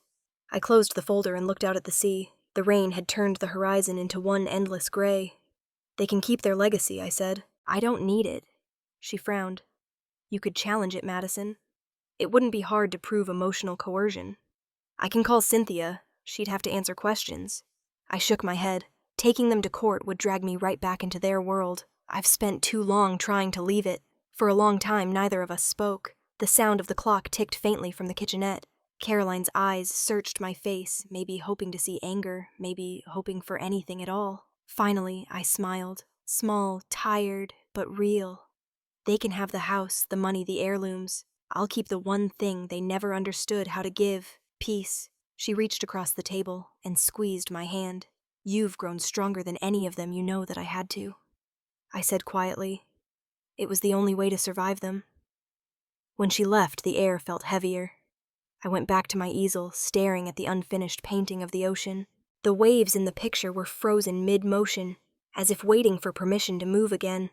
I closed the folder and looked out at the sea. The rain had turned the horizon into one endless gray. "They can keep their legacy," I said. "I don't need it." She frowned. "You could challenge it, Madison. It wouldn't be hard to prove emotional coercion. I can call Cynthia. She'd have to answer questions." I shook my head. Taking them to court would drag me right back into their world. I've spent too long trying to leave it. For a long time, neither of us spoke. The sound of the clock ticked faintly from the kitchenette. Caroline's eyes searched my face, maybe hoping to see anger, maybe hoping for anything at all. Finally, I smiled. Small, tired, but real. "They can have the house, the money, the heirlooms. I'll keep the one thing they never understood how to give, peace." She reached across the table and squeezed my hand. "You've grown stronger than any of them, you know that I had to." I said quietly. It was the only way to survive them. When she left, the air felt heavier. I went back to my easel, staring at the unfinished painting of the ocean. The waves in the picture were frozen mid-motion, as if waiting for permission to move again.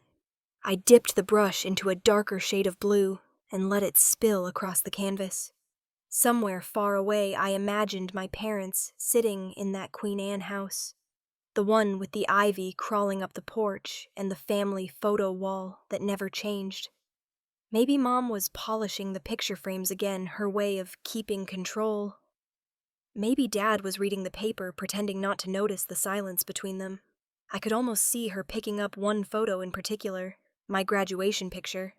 I dipped the brush into a darker shade of blue and let it spill across the canvas. Somewhere far away, I imagined my parents sitting in that Queen Anne house, the one with the ivy crawling up the porch and the family photo wall that never changed. Maybe Mom was polishing the picture frames again, her way of keeping control. Maybe Dad was reading the paper, pretending not to notice the silence between them. I could almost see her picking up one photo in particular, my graduation picture.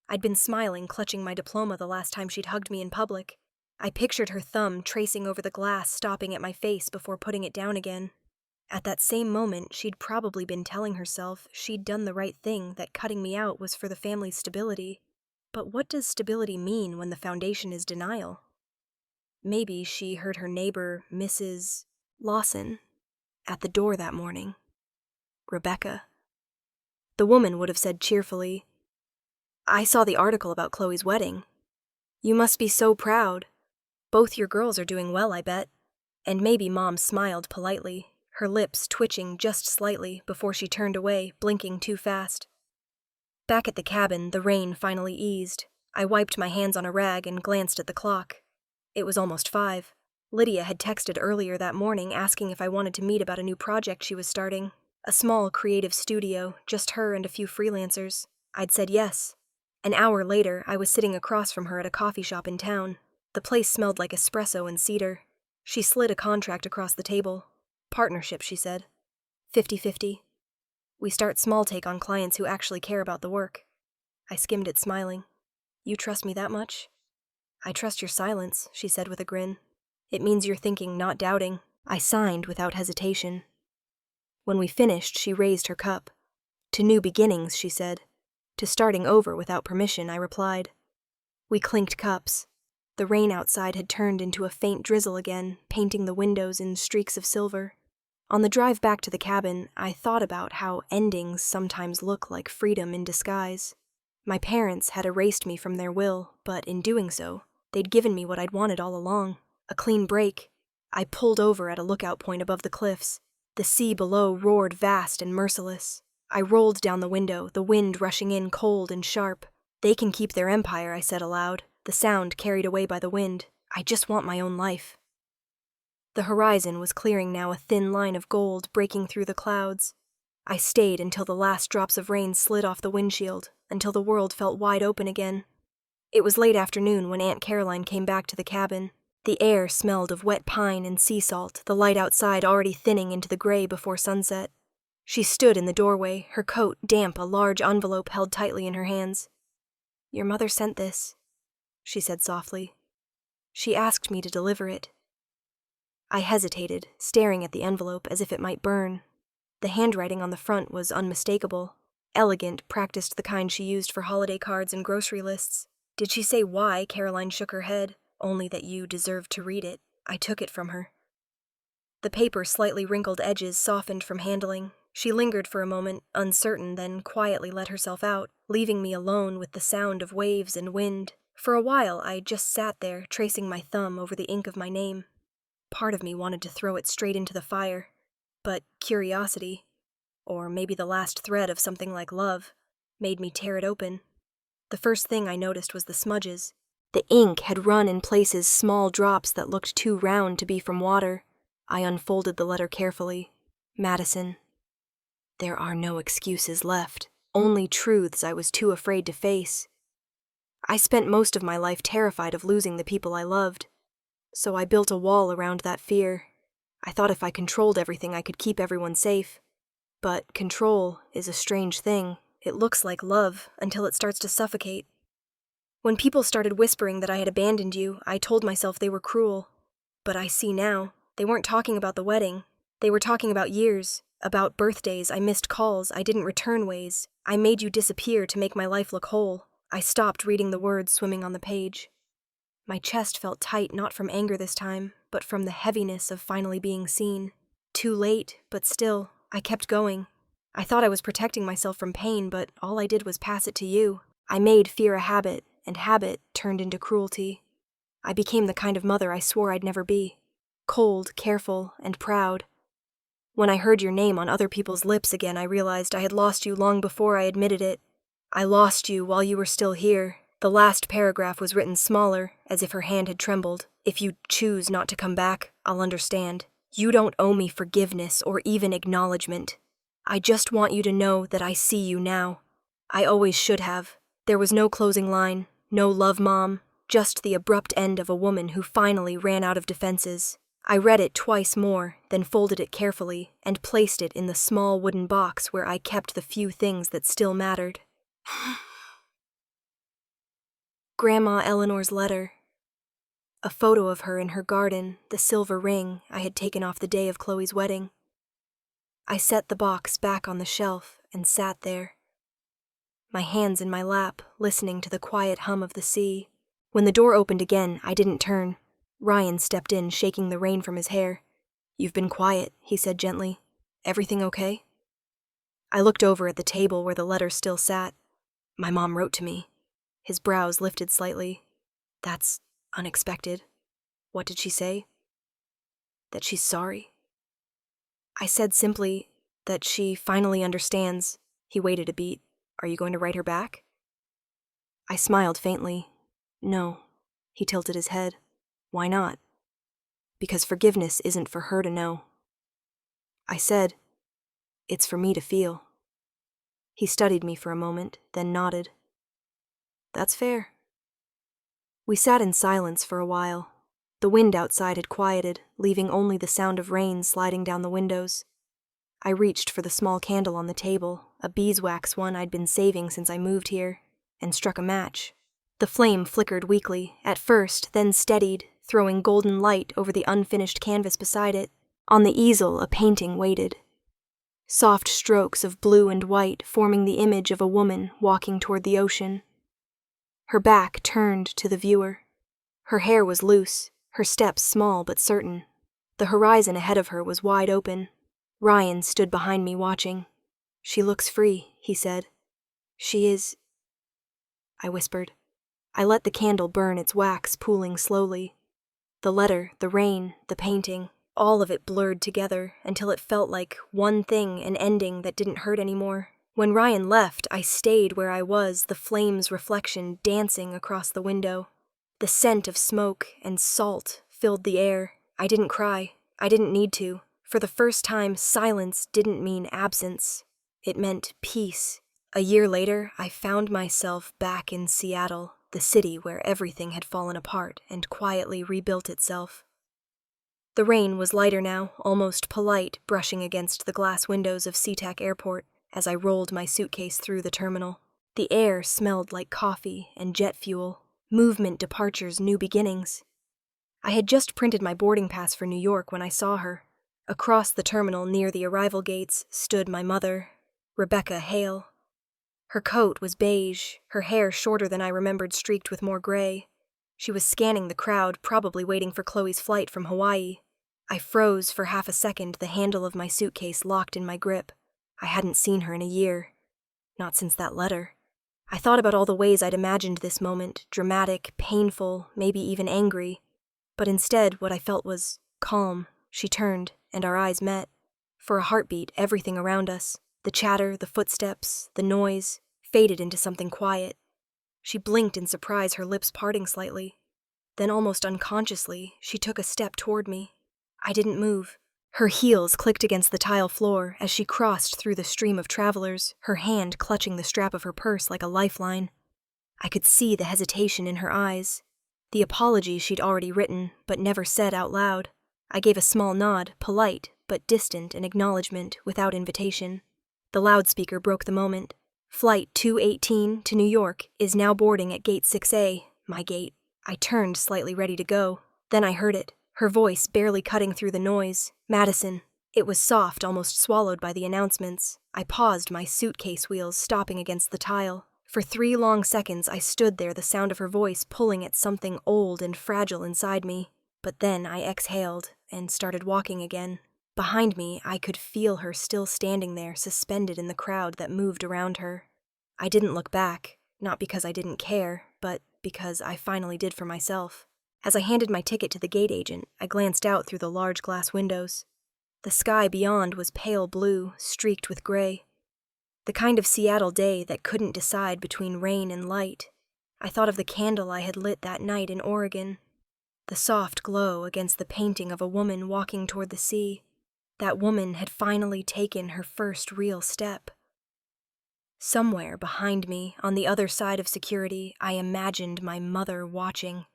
I'd been smiling, clutching my diploma the last time she'd hugged me in public. I pictured her thumb tracing over the glass, stopping at my face before putting it down again. At that same moment, she'd probably been telling herself she'd done the right thing, that cutting me out was for the family's stability. But what does stability mean when the foundation is denial? Maybe she heard her neighbor, Mrs. Lawson, at the door that morning. Rebecca. The woman would have said cheerfully, "I saw the article about Chloe's wedding. You must be so proud. Both your girls are doing well, I bet." And maybe Mom smiled politely, her lips twitching just slightly before she turned away, blinking too fast. Back at the cabin, the rain finally eased. I wiped my hands on a rag and glanced at the clock. It was almost 5. Lydia had texted earlier that morning asking if I wanted to meet about a new project she was starting. A small creative studio, just her and a few freelancers. I'd said yes. An hour later, I was sitting across from her at a coffee shop in town. The place smelled like espresso and cedar. She slid a contract across the table. "Partnership," she said. 50-50. We start small take on clients who actually care about the work. I skimmed it, smiling. "You trust me that much?" "I trust your silence," she said with a grin. "It means you're thinking, not doubting." I signed without hesitation. When we finished, she raised her cup. "To new beginnings," she said. "To starting over without permission," I replied. We clinked cups. The rain outside had turned into a faint drizzle again, painting the windows in streaks of silver. On the drive back to the cabin, I thought about how endings sometimes look like freedom in disguise. My parents had erased me from their will, but in doing so, they'd given me what I'd wanted all along, a clean break. I pulled over at a lookout point above the cliffs. The sea below roared vast and merciless. I rolled down the window, the wind rushing in cold and sharp. "They can keep their empire," I said aloud, the sound carried away by the wind. "I just want my own life." The horizon was clearing now, a thin line of gold breaking through the clouds. I stayed until the last drops of rain slid off the windshield, until the world felt wide open again. It was late afternoon when Aunt Caroline came back to the cabin. The air smelled of wet pine and sea salt, the light outside already thinning into the gray before sunset. She stood in the doorway, her coat damp, a large envelope held tightly in her hands. "Your mother sent this," she said softly. "She asked me to deliver it." I hesitated, staring at the envelope as if it might burn. The handwriting on the front was unmistakable. Elegant, practiced, the kind she used for holiday cards and grocery lists. "Did she say why?" Caroline shook her head. "Only that you deserved to read it. I took it from her." The paper's slightly wrinkled edges softened from handling. She lingered for a moment, uncertain, then quietly let herself out, leaving me alone with the sound of waves and wind. For a while, I just sat there, tracing my thumb over the ink of my name. Part of me wanted to throw it straight into the fire, but curiosity, or maybe the last thread of something like love, made me tear it open. The first thing I noticed was the smudges. The ink had run in places, small drops that looked too round to be from water. I unfolded the letter carefully. "Madison. There are no excuses left, only truths I was too afraid to face. I spent most of my life terrified of losing the people I loved, so I built a wall around that fear. I thought if I controlled everything I could keep everyone safe. But control is a strange thing. It looks like love until it starts to suffocate. When people started whispering that I had abandoned you, I told myself they were cruel. But I see now, they weren't talking about the wedding. They were talking about years, about birthdays I missed, calls I didn't return, ways I made you disappear to make my life look whole. I stopped reading the words swimming on the page. My chest felt tight, not from anger this time, but from the heaviness of finally being seen. Too late, but still, I kept going. I thought I was protecting myself from pain, but all I did was pass it to you. I made fear a habit, and habit turned into cruelty. I became the kind of mother I swore I'd never be. Cold, careful, and proud. When I heard your name on other people's lips again, I realized I had lost you long before I admitted it. I lost you while you were still here. The last paragraph was written smaller, as if her hand had trembled. If you choose not to come back, I'll understand. You don't owe me forgiveness or even acknowledgement. I just want you to know that I see you now. I always should have. There was no closing line, no love mom, just the abrupt end of a woman who finally ran out of defenses. I read it twice more, then folded it carefully and placed it in the small wooden box where I kept the few things that still mattered. Grandma Eleanor's letter. A photo of her in her garden, the silver ring I had taken off the day of Chloe's wedding. I set the box back on the shelf and sat there, my hands in my lap, listening to the quiet hum of the sea. When the door opened again, I didn't turn. Ryan stepped in, shaking the rain from his hair. "You've been quiet," he said gently. "Everything okay?" I looked over at the table where the letter still sat. "My mom wrote to me." His brows lifted slightly. "That's unexpected. What did she say?" "That she's sorry." I said simply that she finally understands. He waited a beat. "Are you going to write her back?" I smiled faintly. "No." He tilted his head. "Why not?" "Because forgiveness isn't for her to know." I said, "It's for me to feel." He studied me for a moment, then nodded. "That's fair." We sat in silence for a while. The wind outside had quieted, leaving only the sound of rain sliding down the windows. I reached for the small candle on the table, a beeswax one I'd been saving since I moved here, and struck a match. The flame flickered weakly, at first, then steadied, throwing golden light over the unfinished canvas beside it. On the easel, a painting waited. Soft strokes of blue and white forming the image of a woman walking toward the ocean. Her back turned to the viewer. Her hair was loose, her steps small but certain. The horizon ahead of her was wide open. Ryan stood behind me watching. "She looks free," he said. "She is—" I whispered. I let the candle burn its wax, pooling slowly. The letter, the rain, the painting, all of it blurred together until it felt like one thing, an ending that didn't hurt anymore. When Ryan left, I stayed where I was, the flame's reflection dancing across the window. The scent of smoke and salt filled the air. I didn't cry. I didn't need to. For the first time, silence didn't mean absence. It meant peace. A year later, I found myself back in Seattle, the city where everything had fallen apart and quietly rebuilt itself. The rain was lighter now, almost polite, brushing against the glass windows of SeaTac Airport as I rolled my suitcase through the terminal. The air smelled like coffee and jet fuel. Movement departures, new beginnings. I had just printed my boarding pass for New York when I saw her. Across the terminal near the arrival gates stood my mother, Rebecca Hale. Her coat was beige, her hair shorter than I remembered, streaked with more gray. She was scanning the crowd, probably waiting for Chloe's flight from Hawaii. I froze for half a second, the handle of my suitcase locked in my grip. I hadn't seen her in a year. Not since that letter. I thought about all the ways I'd imagined this moment, dramatic, painful, maybe even angry. But instead, what I felt was calm. She turned, and our eyes met. For a heartbeat, everything around us, the chatter, the footsteps, the noise, faded into something quiet. She blinked in surprise, her lips parting slightly. Then almost unconsciously, she took a step toward me. I didn't move. Her heels clicked against the tile floor as she crossed through the stream of travelers, her hand clutching the strap of her purse like a lifeline. I could see the hesitation in her eyes, the apology she'd already written, but never said out loud. I gave a small nod, polite, but distant in acknowledgement, without invitation. The loudspeaker broke the moment. "Flight 218 to New York is now boarding at Gate 6A, my gate." I turned, slightly ready to go. Then I heard it, her voice barely cutting through the noise. "Madison." It was soft, almost swallowed by the announcements. I paused, my suitcase wheels stopping against the tile. For 3 long seconds I stood there, the sound of her voice pulling at something old and fragile inside me. But then I exhaled and started walking again. Behind me, I could feel her still standing there, suspended in the crowd that moved around her. I didn't look back, not because I didn't care, but because I finally did for myself. As I handed my ticket to the gate agent, I glanced out through the large glass windows. The sky beyond was pale blue, streaked with gray. The kind of Seattle day that couldn't decide between rain and light. I thought of the candle I had lit that night in Oregon. The soft glow against the painting of a woman walking toward the sea. That woman had finally taken her first real step. Somewhere behind me, on the other side of security, I imagined my mother watching.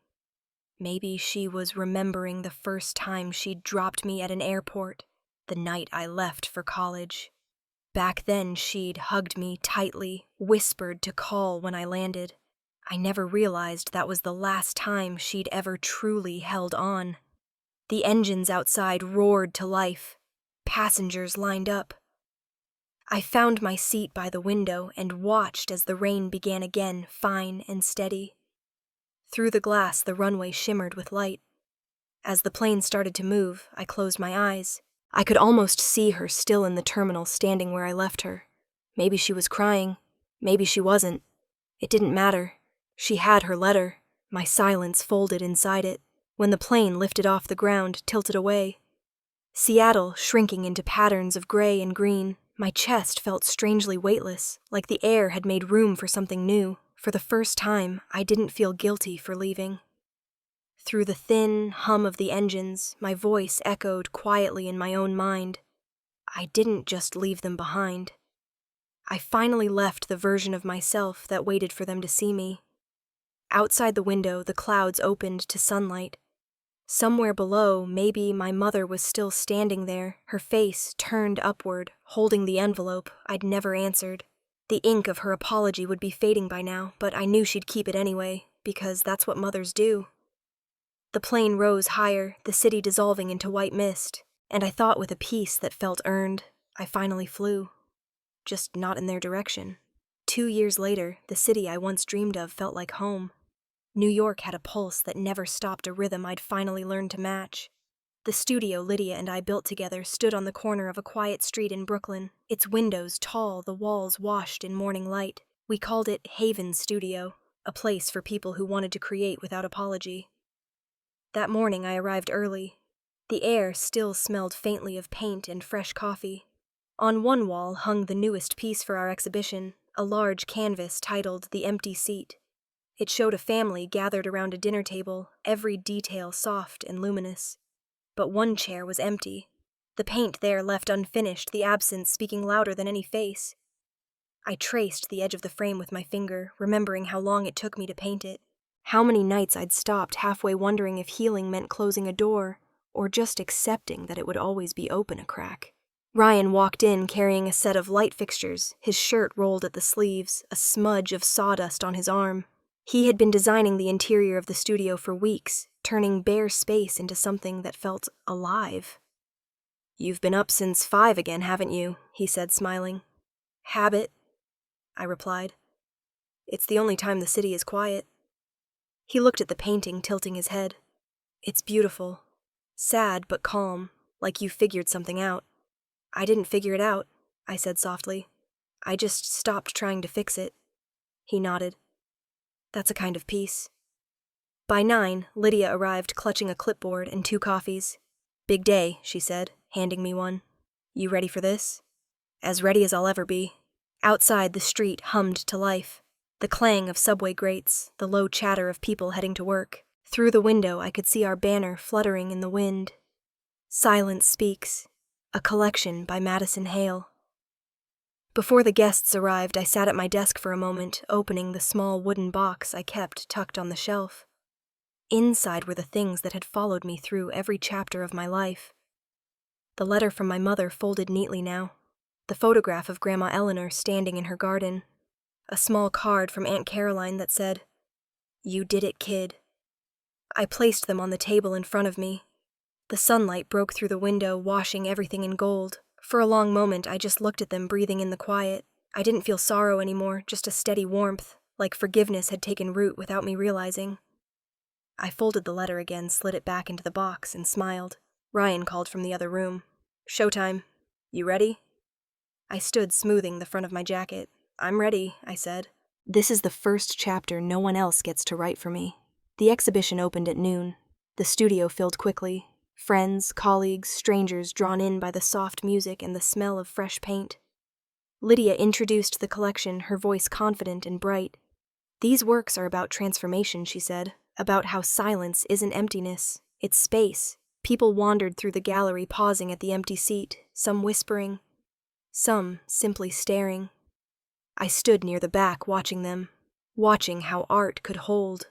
Maybe she was remembering the first time she'd dropped me at an airport, the night I left for college. Back then, she'd hugged me tightly, whispered to call when I landed. I never realized that was the last time she'd ever truly held on. The engines outside roared to life. Passengers lined up. I found my seat by the window and watched as the rain began again, fine and steady. Through the glass, the runway shimmered with light. As the plane started to move, I closed my eyes. I could almost see her still in the terminal, standing where I left her. Maybe she was crying. Maybe she wasn't. It didn't matter. She had her letter, my silence folded inside it, when the plane lifted off the ground, tilted away. Seattle shrinking into patterns of gray and green, my chest felt strangely weightless, like the air had made room for something new. For the first time, I didn't feel guilty for leaving. Through the thin hum of the engines, my voice echoed quietly in my own mind. I didn't just leave them behind. I finally left the version of myself that waited for them to see me. Outside the window, the clouds opened to sunlight. Somewhere below, maybe my mother was still standing there, her face turned upward, holding the envelope I'd never answered. The ink of her apology would be fading by now, but I knew she'd keep it anyway, because that's what mothers do. The plane rose higher, the city dissolving into white mist, and I thought with a peace that felt earned, I finally flew. Just not in their direction. 2 years later, the city I once dreamed of felt like home. New York had a pulse that never stopped a rhythm I'd finally learned to match. The studio Lydia and I built together stood on the corner of a quiet street in Brooklyn, its windows tall, the walls washed in morning light. We called it Haven Studio, a place for people who wanted to create without apology. That morning I arrived early. The air still smelled faintly of paint and fresh coffee. On one wall hung the newest piece for our exhibition, a large canvas titled The Empty Seat. It showed a family gathered around a dinner table, every detail soft and luminous. But one chair was empty. The paint there left unfinished, the absence speaking louder than any face. I traced the edge of the frame with my finger, remembering how long it took me to paint it. How many nights I'd stopped halfway wondering if healing meant closing a door, or just accepting that it would always be open a crack. Ryan walked in carrying a set of light fixtures, his shirt rolled at the sleeves, a smudge of sawdust on his arm. He had been designing the interior of the studio for weeks, turning bare space into something that felt alive. "You've been up since 5 again, haven't you?" he said, smiling. "Habit," I replied. "It's the only time the city is quiet." He looked at the painting, tilting his head. "It's beautiful. Sad but calm, like you figured something out." "I didn't figure it out," I said softly. "I just stopped trying to fix it." He nodded. "That's a kind of peace." By 9, Lydia arrived clutching a clipboard and 2 coffees. "Big day," she said, handing me one. "You ready for this?" "As ready as I'll ever be." Outside, the street hummed to life. The clang of subway grates, the low chatter of people heading to work. Through the window, I could see our banner fluttering in the wind. Silence Speaks, a collection by Madison Hale. Before the guests arrived, I sat at my desk for a moment, opening the small wooden box I kept tucked on the shelf. Inside were the things that had followed me through every chapter of my life. The letter from my mother folded neatly now, the photograph of Grandma Eleanor standing in her garden, a small card from Aunt Caroline that said, "You did it, kid." I placed them on the table in front of me. The sunlight broke through the window, washing everything in gold. For a long moment, I just looked at them, breathing in the quiet. I didn't feel sorrow anymore, just a steady warmth, like forgiveness had taken root without me realizing. I folded the letter again, slid it back into the box, and smiled. Ryan called from the other room. Showtime. You ready? I stood smoothing the front of my jacket. I'm ready, I said. This is the first chapter no one else gets to write for me. The exhibition opened at noon. The studio filled quickly. Friends, colleagues, strangers drawn in by the soft music and the smell of fresh paint. Lydia introduced the collection, her voice confident and bright. These works are about transformation, she said, about how silence isn't emptiness, it's space. People wandered through the gallery, pausing at the empty seat, some whispering, some simply staring. I stood near the back watching them, watching how art could hold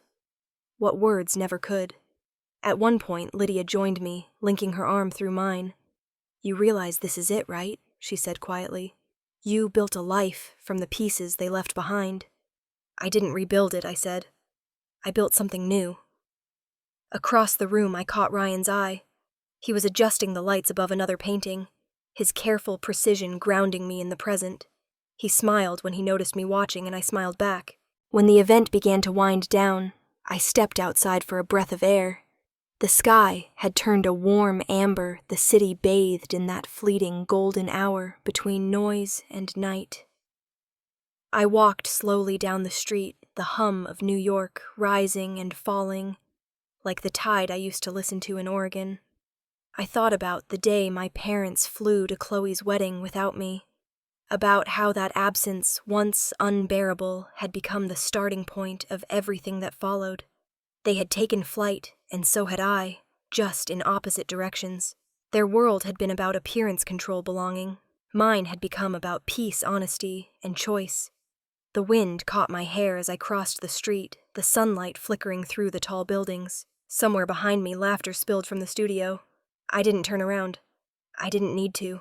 what words never could. At one point, Lydia joined me, linking her arm through mine. You realize this is it, right? She said quietly. You built a life from the pieces they left behind. I didn't rebuild it, I said. I built something new. Across the room, I caught Ryan's eye. He was adjusting the lights above another painting, his careful precision grounding me in the present. He smiled when he noticed me watching, and I smiled back. When the event began to wind down, I stepped outside for a breath of air. The sky had turned a warm amber, the city bathed in that fleeting golden hour between noise and night. I walked slowly down the street, the hum of New York rising and falling, like the tide I used to listen to in Oregon. I thought about the day my parents flew to Chloe's wedding without me, about how that absence, once unbearable, had become the starting point of everything that followed. They had taken flight, and so had I, just in opposite directions. Their world had been about appearance control belonging. Mine had become about peace, honesty, and choice. The wind caught my hair as I crossed the street, the sunlight flickering through the tall buildings. Somewhere behind me, laughter spilled from the studio. I didn't turn around. I didn't need to.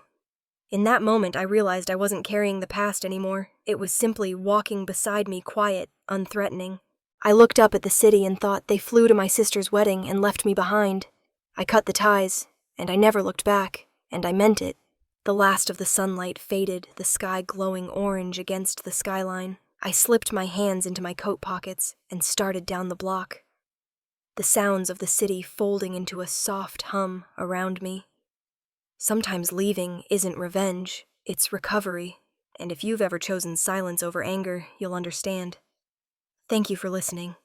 In that moment, I realized I wasn't carrying the past anymore. It was simply walking beside me, quiet, unthreatening. I looked up at the city and thought they flew to my sister's wedding and left me behind. I cut the ties, and I never looked back, and I meant it. The last of the sunlight faded, the sky glowing orange against the skyline. I slipped my hands into my coat pockets and started down the block. The sounds of the city folding into a soft hum around me. Sometimes leaving isn't revenge, it's recovery, and if you've ever chosen silence over anger, you'll understand. Thank you for listening.